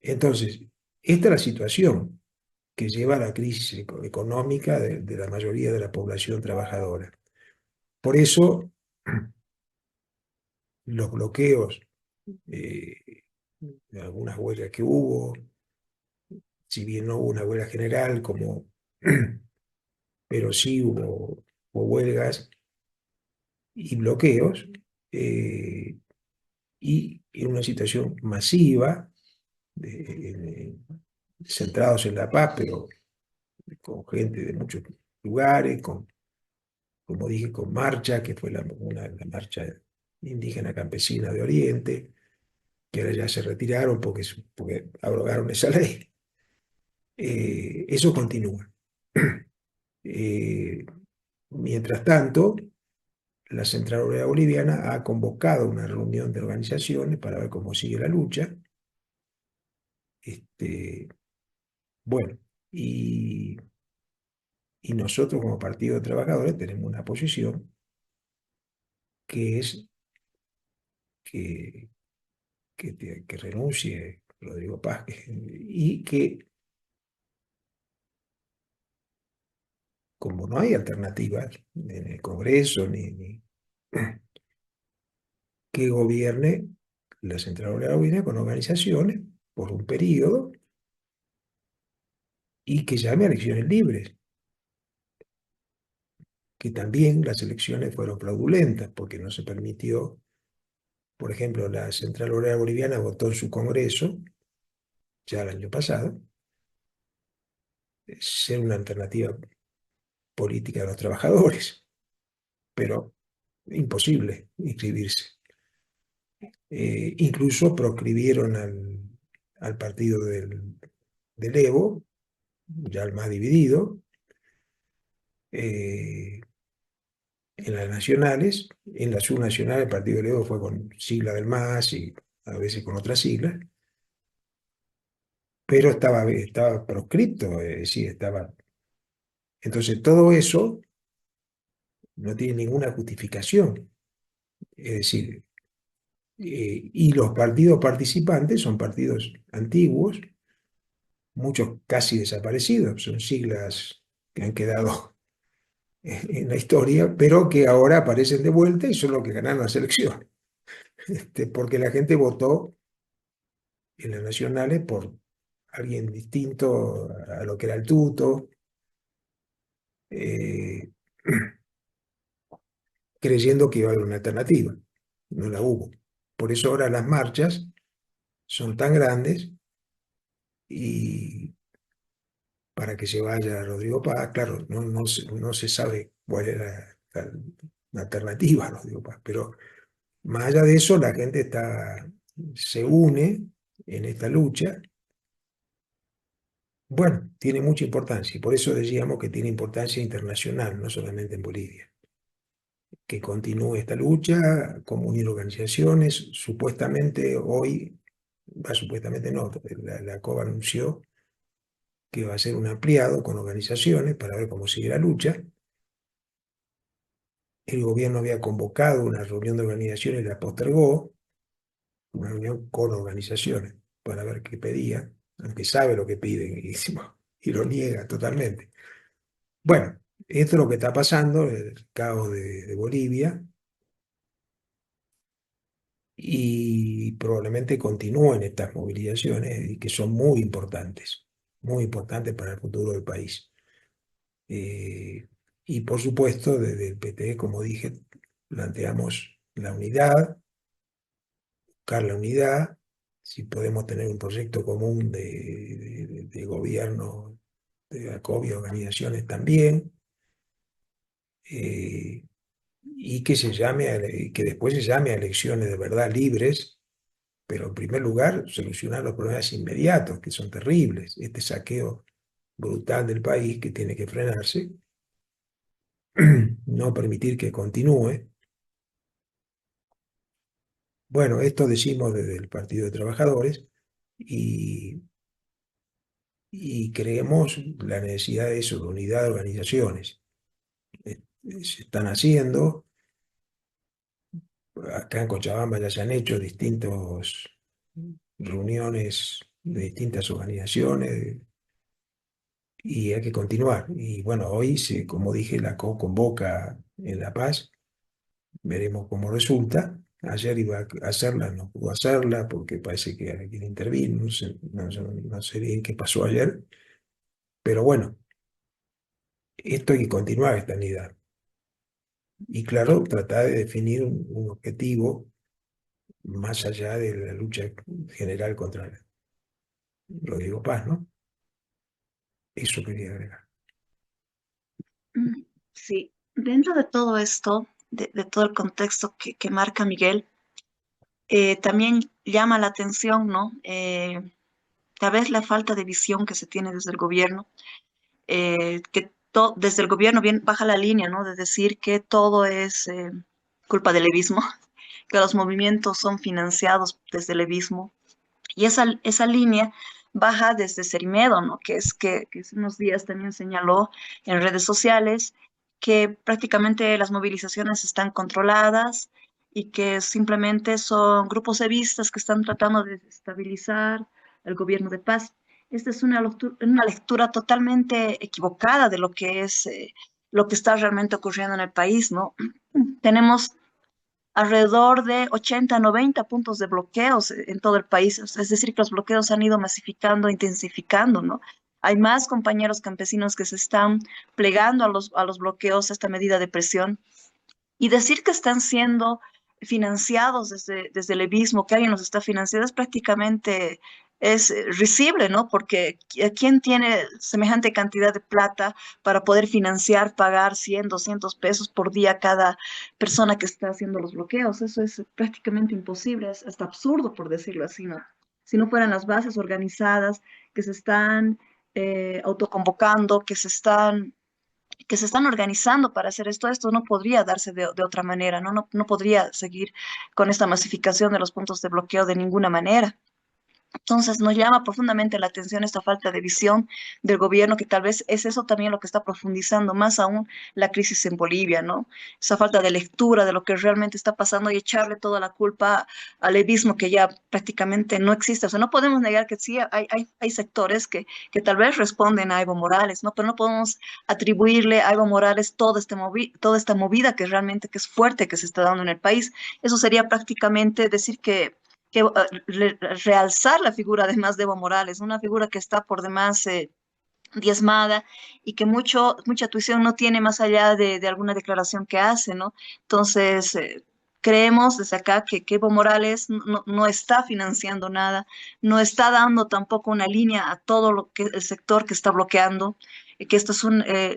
Entonces, esta es la situación que lleva a la crisis económica de la mayoría de la población trabajadora. Por eso, los bloqueos, eh, de algunas huelgas que hubo, si bien no hubo una huelga general, pero sí hubo huelgas y bloqueos, y en una situación masiva, de- centrados en la paz, pero con gente de muchos lugares, como dije, con marcha, que fue la marcha indígena campesina de Oriente, que ahora ya se retiraron porque abrogaron esa ley. Eso continúa. Eh, Mientras tanto, la Central Obrera Boliviana ha convocado una reunión de organizaciones para ver cómo sigue la lucha. Bueno, y Y nosotros como Partido de Trabajadores tenemos una posición que es que, que renuncie Rodrigo Paz y que como no hay alternativas en el Congreso que gobierne la Central Obrera Boliviana con organizaciones por un periodo y que llame a elecciones libres, que también las elecciones fueron fraudulentas porque no se permitió, por ejemplo, la Central Obrera Boliviana votó en su Congreso, ya el año pasado, ser una alternativa política de los trabajadores, pero imposible inscribirse. Incluso proscribieron al partido del Evo, ya el más dividido, eh, en las nacionales. En las subnacionales el partido del Evo fue con sigla del MAS y a veces con otras siglas, pero estaba proscripto, sí, estaba. Entonces todo eso no tiene ninguna justificación. Es decir, y los partidos participantes son partidos antiguos, muchos casi desaparecidos, son siglas que han quedado en la historia, pero que ahora aparecen de vuelta y son los que ganaron las elecciones, porque la gente votó en las nacionales por alguien distinto a lo que era el tuto, eh, creyendo que iba a haber una alternativa. No la hubo. Por eso ahora las marchas son tan grandes y para que se vaya Rodrigo Paz, claro, no se sabe cuál era la alternativa a Rodrigo Paz, pero más allá de eso, la gente se une en esta lucha. Bueno, tiene mucha importancia y por eso decíamos que tiene importancia internacional, no solamente en Bolivia. Que continúe esta lucha, como unir organizaciones. Supuestamente hoy, supuestamente no, la COBA anunció que va a ser un ampliado con organizaciones para ver cómo sigue la lucha. El gobierno había convocado una reunión de organizaciones y la postergó, una reunión con organizaciones, para ver qué pedía, aunque sabe lo que piden y lo niega totalmente. Bueno, esto es lo que está pasando, el caos de Bolivia, y probablemente continúen estas movilizaciones y que son muy importantes para el futuro del país. Y por supuesto, desde el PT, como dije, planteamos la unidad, buscar la unidad, si podemos tener un proyecto común de gobierno de ACOB y organizaciones también, y que que después se llame a elecciones de verdad libres, pero en primer lugar solucionar los problemas inmediatos, que son terribles, este saqueo brutal del país que tiene que frenarse, no permitir que continúe. Bueno, esto decimos desde el Partido de Trabajadores y creemos la necesidad de eso, de unidad de organizaciones. Se están haciendo, acá en Cochabamba ya se han hecho distintas reuniones de distintas organizaciones y hay que continuar. Y bueno, hoy, como dije, la COP convoca en La Paz, veremos cómo resulta. Ayer iba a hacerla, no pudo hacerla porque parece que alguien intervino, no sé bien qué pasó ayer, pero bueno, esto hay que continuar, esta unidad. Y claro, tratar de definir un objetivo más allá de la lucha general contra Rodrigo Paz, ¿no? Eso quería agregar. Sí, dentro de todo esto, de todo el contexto que marca Miguel, también llama la atención, ¿no? Tal vez la falta de visión que se tiene desde el gobierno, desde el gobierno bien baja la línea, ¿no? De decir que todo es culpa del levismo, que los movimientos son financiados desde el levismo. Y esa línea baja desde Cerimedo, ¿no? Que hace unos días también señaló en redes sociales que prácticamente las movilizaciones están controladas y que simplemente son grupos evistas que están tratando de desestabilizar el gobierno de paz. Esta es una lectura totalmente equivocada de lo que es lo que está realmente ocurriendo en el país, ¿no? Tenemos alrededor de 80, 90 puntos de bloqueos en todo el país. Es decir, que los bloqueos han ido masificando, intensificando, ¿no? Hay más compañeros campesinos que se están plegando a los bloqueos, a esta medida de presión. Y decir que están siendo financiados desde el EBISMO, que alguien los está financiando, es prácticamente es risible, ¿no? Porque ¿quién tiene semejante cantidad de plata para poder financiar, pagar 100, 200 pesos por día a cada persona que está haciendo los bloqueos? Eso es prácticamente imposible, es hasta absurdo, por decirlo así, ¿no? Si no fueran las bases organizadas que se están autoconvocando, que se están organizando para hacer esto, esto no podría darse de otra manera, ¿no? No podría seguir con esta masificación de los puntos de bloqueo de ninguna manera. Entonces nos llama profundamente la atención esta falta de visión del gobierno, que tal vez es eso también lo que está profundizando más aún la crisis en Bolivia, ¿no? Esa falta de lectura de lo que realmente está pasando y echarle toda la culpa al levismo que ya prácticamente no existe. O sea, no podemos negar que sí hay sectores que tal vez responden a Evo Morales, ¿no? Pero no podemos atribuirle a Evo Morales toda esta movida que realmente que es fuerte que se está dando en el país. Eso sería prácticamente decir que realzar la figura además de Evo Morales, una figura que está por demás diezmada y que mucha tuición no tiene más allá de alguna declaración que hace, ¿no? Entonces, creemos desde acá que Evo Morales no está financiando nada, no está dando tampoco una línea a todo lo que el sector que está bloqueando, que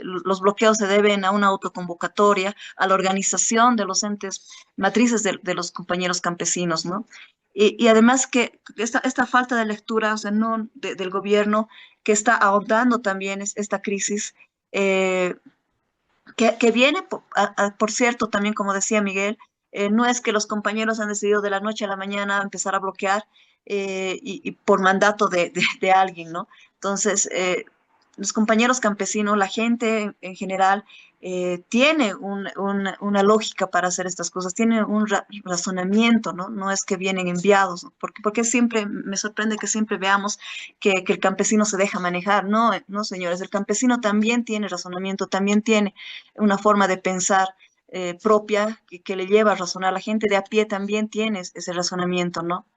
los bloqueos se deben a una autoconvocatoria, a la organización de los entes matrices de los compañeros campesinos, ¿no? Y además que esta falta de lectura, o sea, no del gobierno, que está ahondando también esta crisis, eh, que viene, por cierto, también como decía Miguel, no es que los compañeros han decidido de la noche a la mañana empezar a bloquear y por mandato de alguien, ¿no? Entonces, los compañeros campesinos, la gente en general, tiene una lógica para hacer estas cosas, tiene un razonamiento, ¿no? No es que vienen enviados, ¿no? Porque siempre me sorprende que siempre veamos que el campesino se deja manejar. No, no, señores, el campesino también tiene razonamiento, también tiene una forma de pensar propia que le lleva a razonar. La gente de a pie también tiene ese razonamiento, ¿no?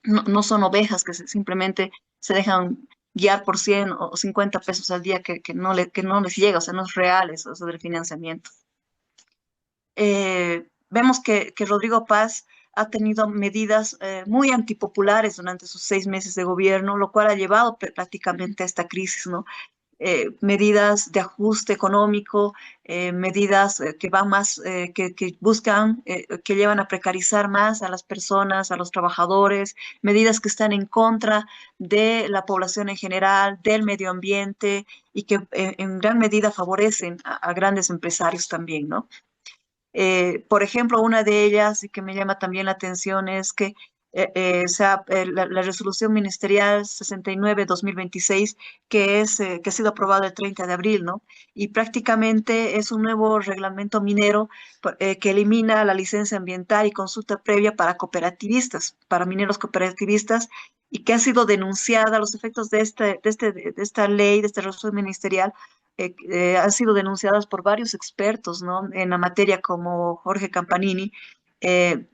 No son ovejas que simplemente se dejan guiar por 100 o 50 pesos al día que no les llega, o sea, no es real eso del financiamiento. Vemos que Rodrigo Paz ha tenido medidas muy antipopulares durante sus 6 meses de gobierno, lo cual ha llevado prácticamente a esta crisis, ¿no? Medidas de ajuste económico, medidas que van más, que buscan, que llevan a precarizar más a las personas, a los trabajadores, medidas que están en contra de la población en general, del medio ambiente y que en gran medida favorecen a grandes empresarios también, ¿no? Por ejemplo, una de ellas y que me llama también la atención es que la resolución ministerial 69/2026, que ha sido aprobada el 30 de abril, ¿no? Y prácticamente es un nuevo reglamento minero que elimina la licencia ambiental y consulta previa para cooperativistas, para mineros cooperativistas, y que ha sido denunciada, los efectos de esta ley, de esta resolución ministerial, han sido denunciadas por varios expertos, ¿no? En la materia, como Jorge Campanini, eh,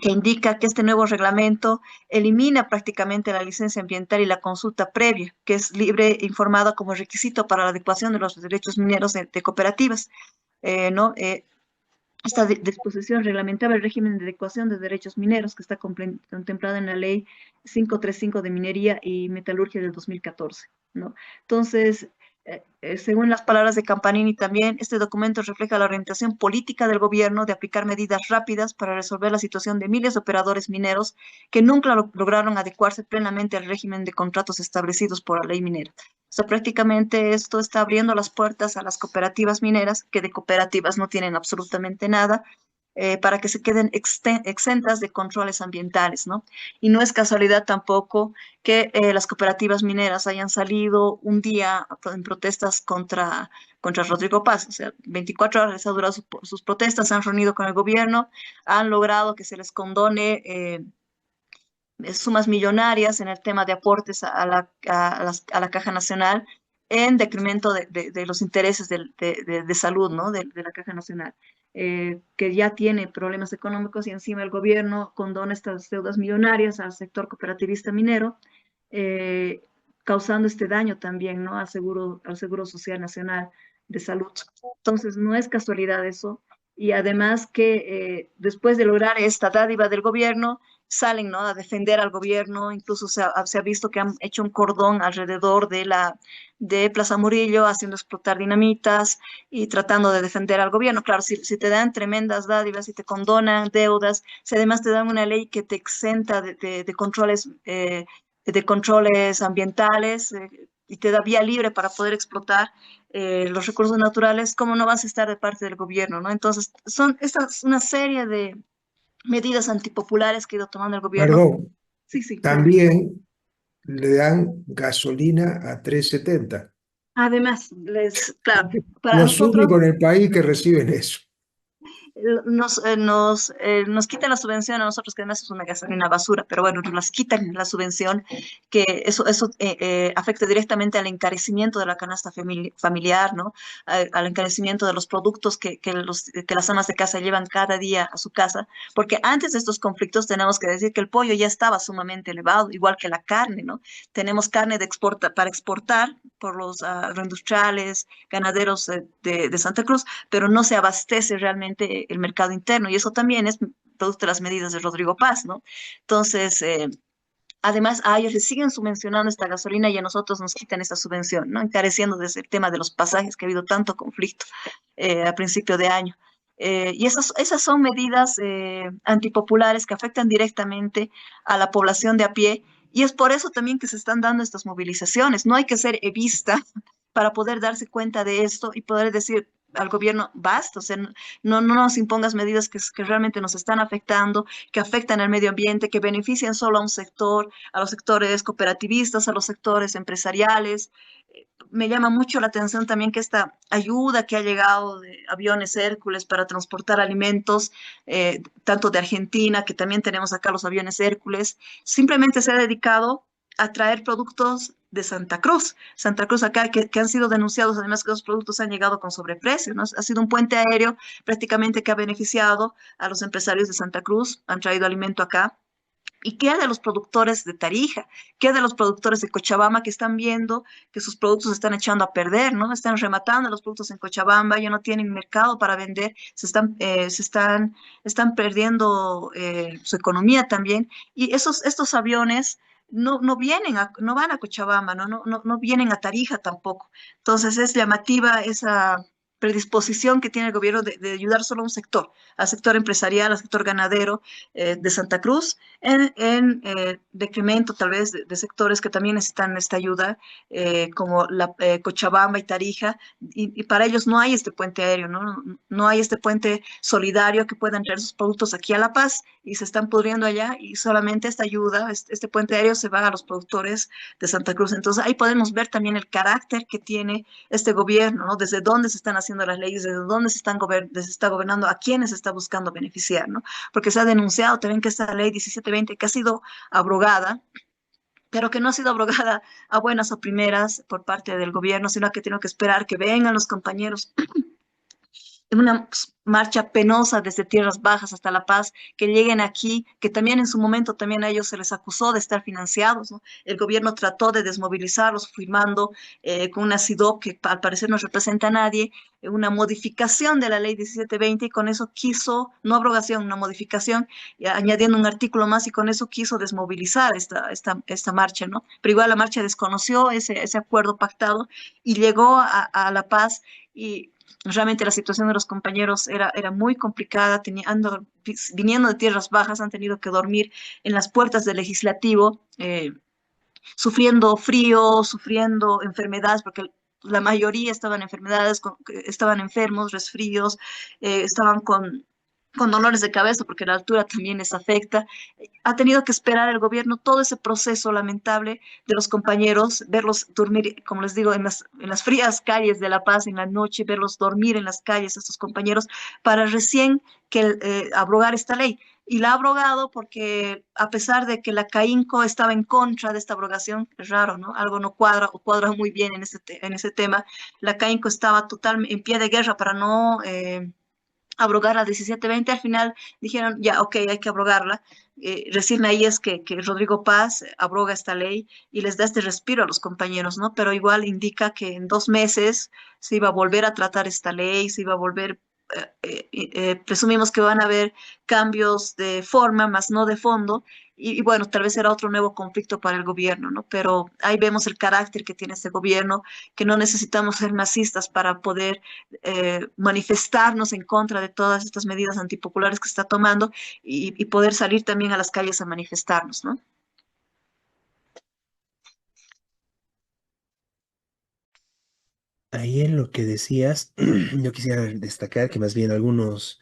que indica que este nuevo reglamento elimina prácticamente la licencia ambiental y la consulta previa, que es libre e informada como requisito para la adecuación de los derechos mineros de cooperativas, ¿no? Esta disposición reglamentaba el régimen de adecuación de derechos mineros que está contemplada en la Ley 535 de Minería y Metalurgia del 2014, ¿no? Entonces, según las palabras de Campanini también, este documento refleja la orientación política del gobierno de aplicar medidas rápidas para resolver la situación de miles de operadores mineros que nunca lograron adecuarse plenamente al régimen de contratos establecidos por la ley minera. O sea, prácticamente esto está abriendo las puertas a las cooperativas mineras, que de cooperativas no tienen absolutamente nada, para que se queden exentas de controles ambientales, ¿no? Y no es casualidad tampoco que las cooperativas mineras hayan salido un día en protestas contra Rodrigo Paz. O sea, 24 horas les ha durado sus protestas, se han reunido con el gobierno, han logrado que se les condone sumas millonarias en el tema de aportes a la Caja Nacional en decremento de los intereses de salud, ¿no? De la Caja Nacional, que ya tiene problemas económicos y encima el gobierno condona estas deudas millonarias al sector cooperativista minero, eh, causando este daño también, ¿no? Al Seguro Social Nacional de Salud. Entonces, no es casualidad eso. Y además que después de lograr esta dádiva del gobierno, salen, ¿no? A defender al gobierno, incluso se ha visto que han hecho un cordón alrededor de Plaza Murillo, haciendo explotar dinamitas y tratando de defender al gobierno. Claro, si te dan tremendas dádivas, si te condonan deudas, si además te dan una ley que te exenta de controles ambientales, y te da vía libre para poder explotar los recursos naturales, ¿cómo no vas a estar de parte del gobierno, ¿no? Entonces, son estas una serie de medidas antipopulares que ha ido tomando el gobierno. Perdón, Sí, sí, dime. también le dan gasolina a 3,70. Además, claro, para Los nosotros únicos en el país que reciben eso. nos quitan la subvención a nosotros, que además es una gasolina basura, pero bueno, nos quitan la subvención, que eso afecta directamente al encarecimiento de la canasta familiar, ¿no? Al encarecimiento de los productos que las amas de casa llevan cada día a su casa, porque antes de estos conflictos tenemos que decir que el pollo ya estaba sumamente elevado, igual que la carne, ¿no? Tenemos carne para exportar por los agroindustriales, ganaderos de Santa Cruz, pero no se abastece realmente el mercado interno y eso también es producto de las medidas de Rodrigo Paz, ¿no? Entonces, además, a ellos les siguen subvencionando esta gasolina y a nosotros nos quitan esta subvención, ¿no? Encareciendo desde el tema de los pasajes, que ha habido tanto conflicto a principio de año. Y esas son medidas antipopulares que afectan directamente a la población de a pie y es por eso también que se están dando estas movilizaciones. No hay que ser evista para poder darse cuenta de esto y poder decir al gobierno, basta, o sea, no nos impongas medidas que realmente nos están afectando, que afectan al medio ambiente, que benefician solo a un sector, a los sectores cooperativistas, a los sectores empresariales. Me llama mucho la atención también que esta ayuda que ha llegado de aviones Hércules para transportar alimentos, tanto de Argentina, que también tenemos acá los aviones Hércules, simplemente se ha dedicado a traer productos de Santa Cruz. Santa Cruz acá, que han sido denunciados, además que los productos han llegado con sobreprecio, ¿no? Ha sido un puente aéreo prácticamente que ha beneficiado a los empresarios de Santa Cruz, han traído alimento acá. ¿Y qué de los productores de Tarija? ¿Qué de los productores de Cochabamba que están viendo que sus productos se están echando a perder, ¿no? Están rematando los productos en Cochabamba, ya no tienen mercado para vender, están perdiendo su economía también. Y estos aviones no van a Cochabamba, no vienen a Tarija tampoco. Entonces es llamativa esa predisposición que tiene el gobierno de ayudar solo a un sector, al sector empresarial, al sector ganadero de Santa Cruz, en decremento tal vez de sectores que también necesitan esta ayuda, como Cochabamba y Tarija, y para ellos no hay este puente aéreo, no hay este puente solidario que puedan traer sus productos aquí a La Paz y se están pudriendo allá y solamente esta ayuda, este puente aéreo se va a los productores de Santa Cruz. Entonces ahí podemos ver también el carácter que tiene este gobierno, ¿no? Desde dónde se están haciendo las leyes, desde dónde se está gobernando, a quiénes se está buscando beneficiar, ¿no? Porque se ha denunciado también que esta ley 1720 que ha sido abrogada, pero que no ha sido abrogada a buenas o primeras por parte del gobierno, sino que tiene que esperar que vengan los compañeros en una marcha penosa desde Tierras Bajas hasta La Paz, que lleguen aquí, que también en su momento también a ellos se les acusó de estar financiados, ¿no? El gobierno trató de desmovilizarlos firmando con una SIDOP que al parecer no representa a nadie, una modificación de la ley 1720 y con eso quiso, no abrogación, una modificación, añadiendo un artículo más y con eso quiso desmovilizar esta marcha, ¿no? Pero igual la marcha desconoció ese acuerdo pactado y llegó a La Paz y realmente la situación de los compañeros era muy complicada, viniendo de tierras bajas, han tenido que dormir en las puertas del legislativo, sufriendo frío, sufriendo enfermedades, porque la mayoría estaban enfermos, resfríos, estaban con con dolores de cabeza porque la altura también les afecta. Ha tenido que esperar el gobierno todo ese proceso lamentable de los compañeros, verlos dormir, como les digo, en las frías calles de La Paz en la noche, verlos dormir en las calles, estos compañeros, para recién que abrogar esta ley. Y la ha abrogado porque a pesar de que la CAINCO estaba en contra de esta abrogación, es raro, ¿no? Algo no cuadra o cuadra muy bien en ese tema. La CAINCO estaba totalmente en pie de guerra para no abrogar la 1720. Al final dijeron, ya, ok, hay que abrogarla. Recién ahí es que Rodrigo Paz abroga esta ley y les da este respiro a los compañeros, ¿no? Pero igual indica que en 2 meses se iba a volver a tratar esta ley, se iba a volver, presumimos que van a haber cambios de forma, más no de fondo, y bueno, tal vez será otro nuevo conflicto para el gobierno, ¿no? Pero ahí vemos el carácter que tiene este gobierno, que no necesitamos ser masistas para poder manifestarnos en contra de todas estas medidas antipopulares que está tomando y poder salir también a las calles a manifestarnos, ¿no? Ahí en lo que decías, yo quisiera destacar que más bien algunos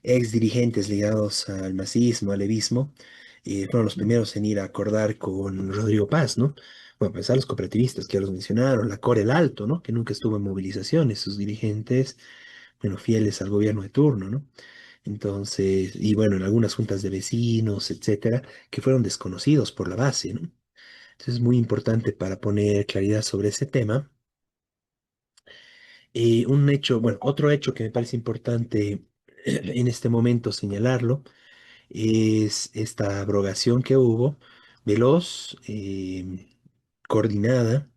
ex dirigentes ligados al masismo, al levismo, fueron los primeros en ir a acordar con Rodrigo Paz, ¿no? Bueno, pues a los cooperativistas que ya los mencionaron, la Core el Alto, ¿no? Que nunca estuvo en movilizaciones, sus dirigentes, bueno, fieles al gobierno de turno, ¿no? Entonces, y bueno, en algunas juntas de vecinos, etcétera, que fueron desconocidos por la base, ¿no? Entonces es muy importante para poner claridad sobre ese tema. Un hecho, bueno, otro hecho que me parece importante en este momento señalarlo es esta abrogación que hubo veloz, coordinada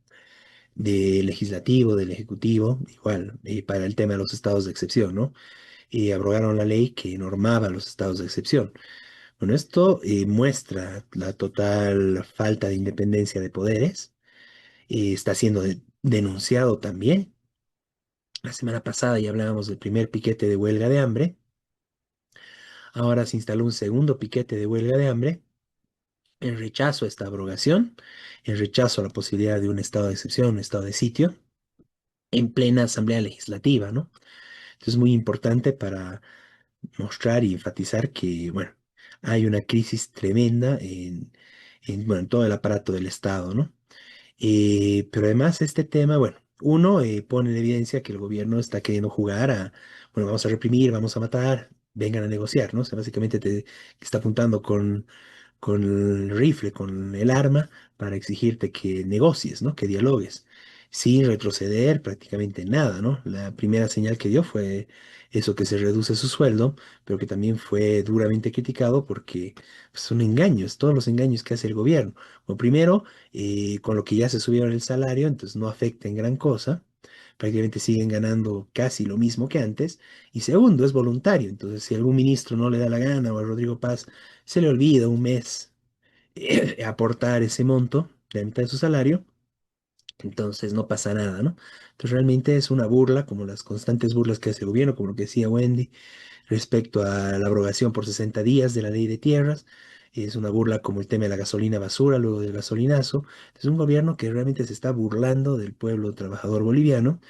del legislativo, del ejecutivo, igual, para el tema de los estados de excepción, ¿no? Y abrogaron la ley que normaba los estados de excepción. Bueno, esto muestra la total falta de independencia de poderes. Está siendo denunciado también. La semana pasada ya hablábamos del primer piquete de huelga de hambre. Ahora se instaló un segundo piquete de huelga de hambre en rechazo a esta abrogación, en rechazo a la posibilidad de un estado de excepción, un estado de sitio, en plena asamblea legislativa, ¿no? Entonces es muy importante para mostrar y enfatizar que, bueno, hay una crisis tremenda bueno, en todo el aparato del Estado, ¿no? Pero además este tema, bueno, uno pone en evidencia que el gobierno está queriendo jugar a, bueno, vamos a reprimir, vamos a matar, vengan a negociar, ¿no? O sea, básicamente te está apuntando con el rifle, con el arma, para exigirte que negocies, ¿no? Que dialogues, sin retroceder prácticamente nada, ¿no? La primera señal que dio fue eso, que se reduce su sueldo, pero que también fue duramente criticado porque pues, son engaños, todos los engaños que hace el gobierno. Bueno, primero, con lo que ya se subieron el salario, entonces no afecta en gran cosa. Prácticamente siguen ganando casi lo mismo que antes. Y segundo, es voluntario. Entonces, si algún ministro no le da la gana o a Rodrigo Paz se le olvida un mes aportar ese monto, la mitad de su salario, entonces no pasa nada, ¿no? Entonces realmente es una burla, como las constantes burlas que hace el gobierno, como lo que decía Wendy, respecto a la abrogación por 60 días de la ley de tierras. Es una burla como el tema de la gasolina basura, luego del gasolinazo. Es un gobierno que realmente se está burlando del pueblo trabajador boliviano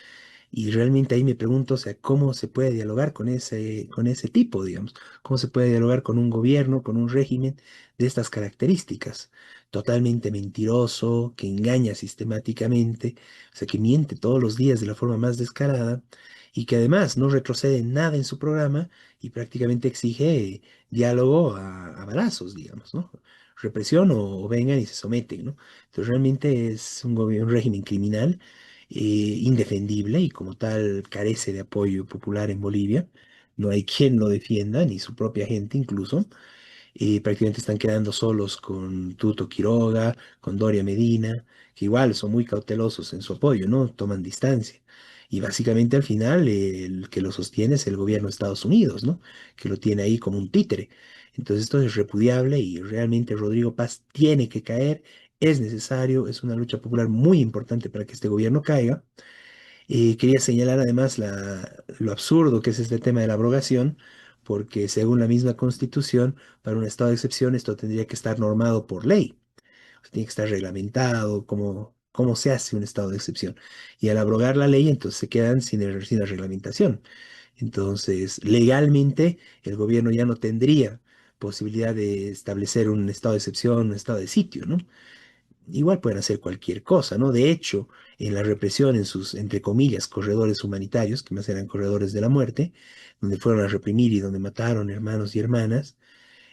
y realmente ahí me pregunto, o sea, ¿cómo se puede dialogar con ese tipo, digamos? ¿Cómo se puede dialogar con un gobierno, con un régimen de estas características? Totalmente mentiroso, que engaña sistemáticamente, o sea, que miente todos los días de la forma más descarada y que además no retrocede en nada en su programa y prácticamente exige diálogo a balazos, digamos, ¿no? Represión o vengan y se someten, ¿no? Entonces realmente es un régimen criminal, indefendible y como tal carece de apoyo popular en Bolivia. No hay quien lo defienda, ni su propia gente incluso. Prácticamente están quedando solos con Tuto Quiroga, con Doria Medina, que igual son muy cautelosos en su apoyo, ¿no? Toman distancia. Y básicamente al final el que lo sostiene es el gobierno de Estados Unidos, ¿no? Que lo tiene ahí como un títere. Entonces esto es repudiable y realmente Rodrigo Paz tiene que caer, es necesario, es una lucha popular muy importante para que este gobierno caiga. Quería señalar además lo absurdo que es este tema de la abrogación, porque según la misma Constitución, para un estado de excepción esto tendría que estar normado por ley, o sea, tiene que estar reglamentado cómo se hace un estado de excepción. Y al abrogar la ley, entonces se quedan sin la reglamentación. Entonces, legalmente, el gobierno ya no tendría posibilidad de establecer un estado de excepción, un estado de sitio, ¿no? Igual pueden hacer cualquier cosa, ¿no? De hecho, en la represión, en sus, entre comillas, corredores humanitarios, que más eran corredores de la muerte, donde fueron a reprimir y donde mataron hermanos y hermanas,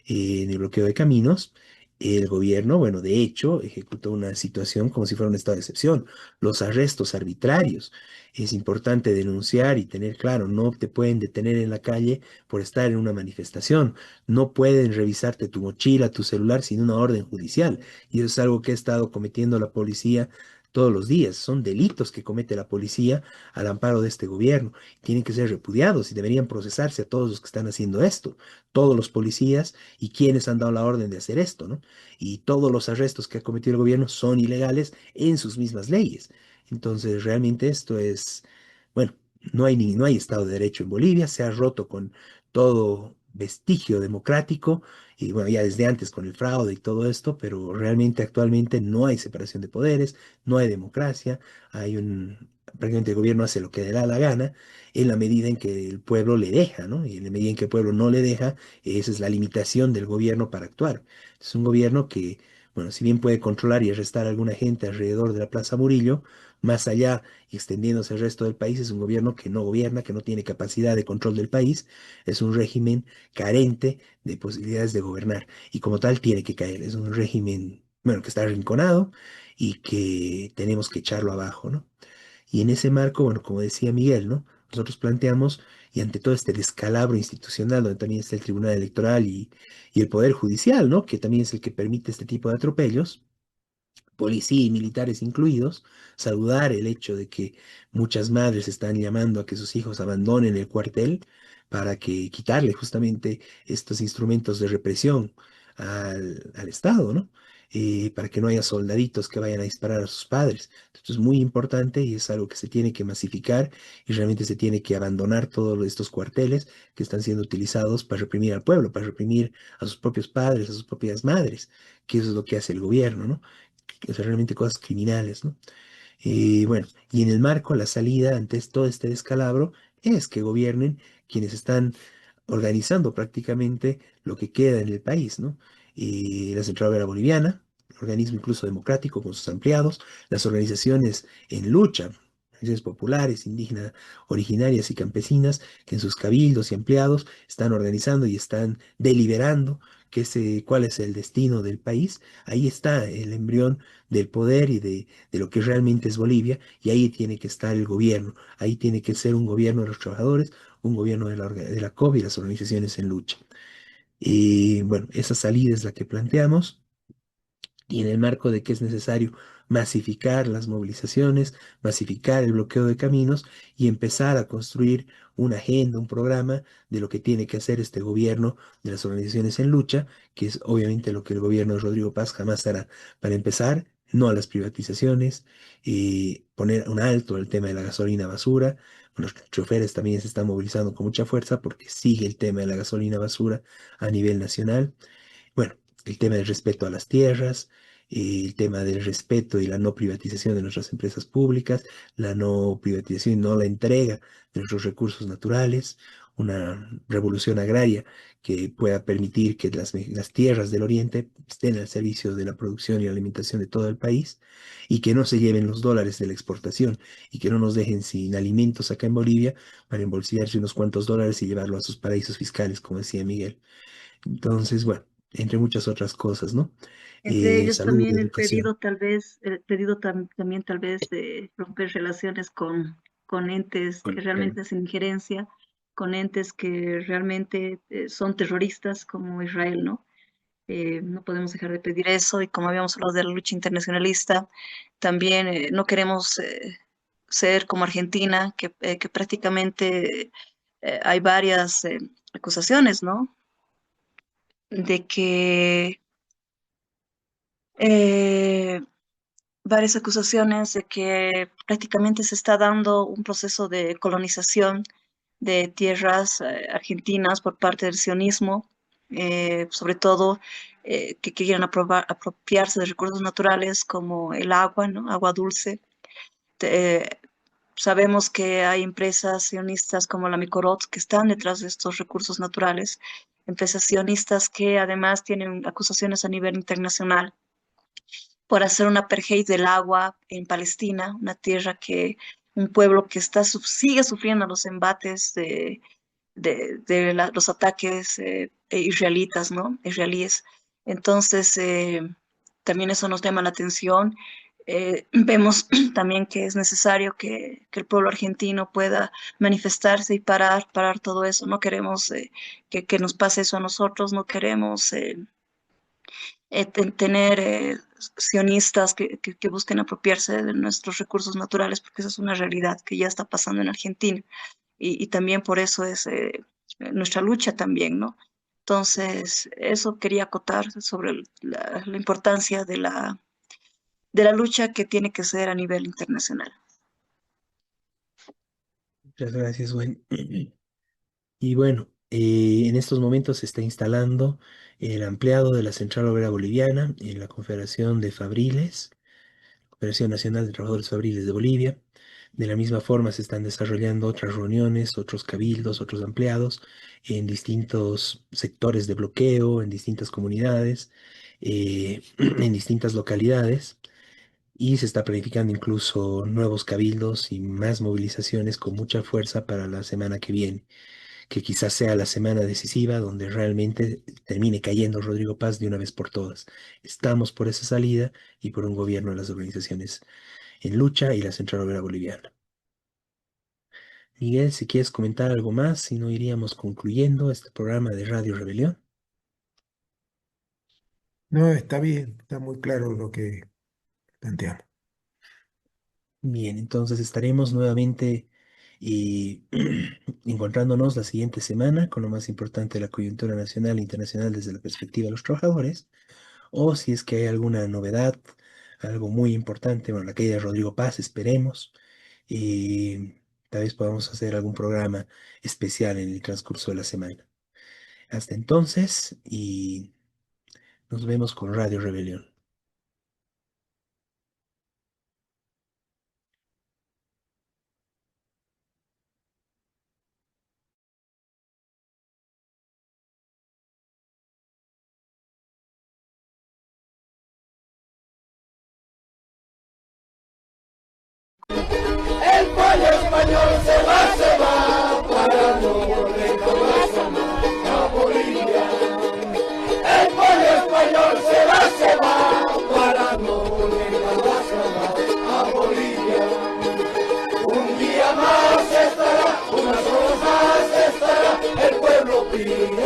en el bloqueo de caminos, el gobierno, bueno, de hecho, ejecutó una situación como si fuera un estado de excepción. Los arrestos arbitrarios. Es importante denunciar y tener claro, no te pueden detener en la calle por estar en una manifestación. No pueden revisarte tu mochila, tu celular sin una orden judicial. Y eso es algo que ha estado cometiendo la policía todos los días. Son delitos que comete la policía al amparo de este gobierno. Tienen que ser repudiados y deberían procesarse a todos los que están haciendo esto. Todos los policías y quienes han dado la orden de hacer esto, ¿no? Y todos los arrestos que ha cometido el gobierno son ilegales en sus mismas leyes. Entonces, realmente esto es, bueno, no hay Estado de Derecho en Bolivia, se ha roto con todo vestigio democrático y bueno, ya desde antes con el fraude y todo esto, pero realmente actualmente no hay separación de poderes, no hay democracia, prácticamente el gobierno hace lo que le da la gana en la medida en que el pueblo le deja, ¿no? Y en la medida en que el pueblo no le deja, esa es la limitación del gobierno para actuar. Es un gobierno que, bueno, si bien puede controlar y arrestar a alguna gente alrededor de la Plaza Murillo, más allá y extendiéndose al resto del país, es un gobierno que no gobierna, que no tiene capacidad de control del país, es un régimen carente de posibilidades de gobernar y como tal tiene que caer. Es un régimen, bueno, que está arrinconado y que tenemos que echarlo abajo, ¿no? Y en ese marco, bueno, como decía Miguel, ¿no? Nosotros planteamos, y ante todo este descalabro institucional, donde también está el Tribunal Electoral y el Poder Judicial, ¿no? Que también es el que permite este tipo de atropellos, policía y militares incluidos, saludar el hecho de que muchas madres están llamando a que sus hijos abandonen el cuartel para que quitarle justamente estos instrumentos de represión al Estado, ¿no? Para que no haya soldaditos que vayan a disparar a sus padres. Esto es muy importante y es algo que se tiene que masificar y realmente se tiene que abandonar todos estos cuarteles que están siendo utilizados para reprimir al pueblo, para reprimir a sus propios padres, a sus propias madres, que eso es lo que hace el gobierno, ¿no? O sea, realmente cosas criminales, ¿no? Y bueno, y en el marco, la salida ante todo este descalabro es que gobiernen quienes están organizando prácticamente lo que queda en el país, ¿no? Y la Central Obrera Boliviana, organismo incluso democrático con sus ampliados, las organizaciones en lucha, organizaciones populares, indígenas, originarias y campesinas, que en sus cabildos y ampliados están organizando y están deliberando cuál es el destino del país. Ahí está el embrión del poder y de lo que realmente es Bolivia, y ahí tiene que estar el gobierno, ahí tiene que ser un gobierno de los trabajadores, un gobierno de la COP y las organizaciones en lucha. Y bueno, esa salida es la que planteamos y en el marco de que es necesario masificar las movilizaciones, masificar el bloqueo de caminos y empezar a construir una agenda, un programa de lo que tiene que hacer este gobierno de las organizaciones en lucha, que es obviamente lo que el gobierno de Rodrigo Paz jamás hará. Para empezar, no a las privatizaciones, y poner un alto al tema de la gasolina basura. Los choferes también se están movilizando con mucha fuerza porque sigue el tema de la gasolina basura a nivel nacional. Bueno, el tema del respeto a las tierras, el tema del respeto y la no privatización de nuestras empresas públicas, la no privatización y no la entrega de nuestros recursos naturales, una revolución agraria que pueda permitir que las tierras del oriente estén al servicio de la producción y la alimentación de todo el país y que no se lleven los dólares de la exportación y que no nos dejen sin alimentos acá en Bolivia para embolsillarse unos cuantos dólares y llevarlo a sus paraísos fiscales, como decía Miguel. Entonces, bueno, entre muchas otras cosas, ¿no? Entre ellos Salud, también el educación. pedido tal vez, también tal vez de romper relaciones con entes que Claro. realmente hacen injerencia, con entes que realmente son terroristas como Israel, ¿no? No podemos dejar de pedir eso y como habíamos hablado de la lucha internacionalista, también no queremos ser como Argentina, que prácticamente hay varias acusaciones, ¿no? De que eh, varias acusaciones de que prácticamente se está dando un proceso de colonización de tierras argentinas por parte del sionismo, sobre todo que quieren apropiarse de recursos naturales como el agua, ¿no? Agua dulce. Eh, sabemos que hay empresas sionistas como la Micorot que están detrás de estos recursos naturales, empresas sionistas que además tienen acusaciones a nivel internacional por hacer un apartheid del agua en Palestina, una tierra que, un pueblo que sigue sufriendo los embates de los ataques israelitas, ¿no? Israelíes. Entonces, también eso nos llama la atención. Vemos también que es necesario que el pueblo argentino pueda manifestarse y parar todo eso. No queremos que nos pase eso a nosotros, no queremos tener sionistas que busquen apropiarse de nuestros recursos naturales, porque esa es una realidad que ya está pasando en Argentina. Y también por eso es nuestra lucha también, ¿no? Entonces, eso quería acotar sobre la importancia de la lucha que tiene que ser a nivel internacional. Muchas gracias, Gwen. Y bueno, en estos momentos se está instalando el ampliado de la Central Obrera Boliviana en la Confederación de Fabriles, Confederación Nacional de Trabajadores Fabriles de Bolivia. De la misma forma se están desarrollando otras reuniones, otros cabildos, otros ampliados en distintos sectores de bloqueo, en distintas comunidades, en distintas localidades. Y se está planificando incluso nuevos cabildos y más movilizaciones con mucha fuerza para la semana que viene, que quizás sea la semana decisiva donde realmente termine cayendo Rodrigo Paz de una vez por todas. Estamos por esa salida y por un gobierno de las organizaciones en lucha y la Central Obrera Boliviana. Miguel, si quieres comentar algo más, si no iríamos concluyendo este programa de Radio Rebelión. No, está bien, está muy claro lo que planteamos. Bien, entonces estaremos nuevamente y encontrándonos la siguiente semana con lo más importante de la coyuntura nacional e internacional desde la perspectiva de los trabajadores, o si es que hay alguna novedad, algo muy importante, bueno, la caída de Rodrigo Paz, esperemos, y tal vez podamos hacer algún programa especial en el transcurso de la semana. Hasta entonces, y nos vemos con Radio Rebelión. El pueblo español se va para no volver jamás a Bolivia. El pueblo español se va para no volver jamás a Bolivia. Un día más estará, unas horas más estará el pueblo pide.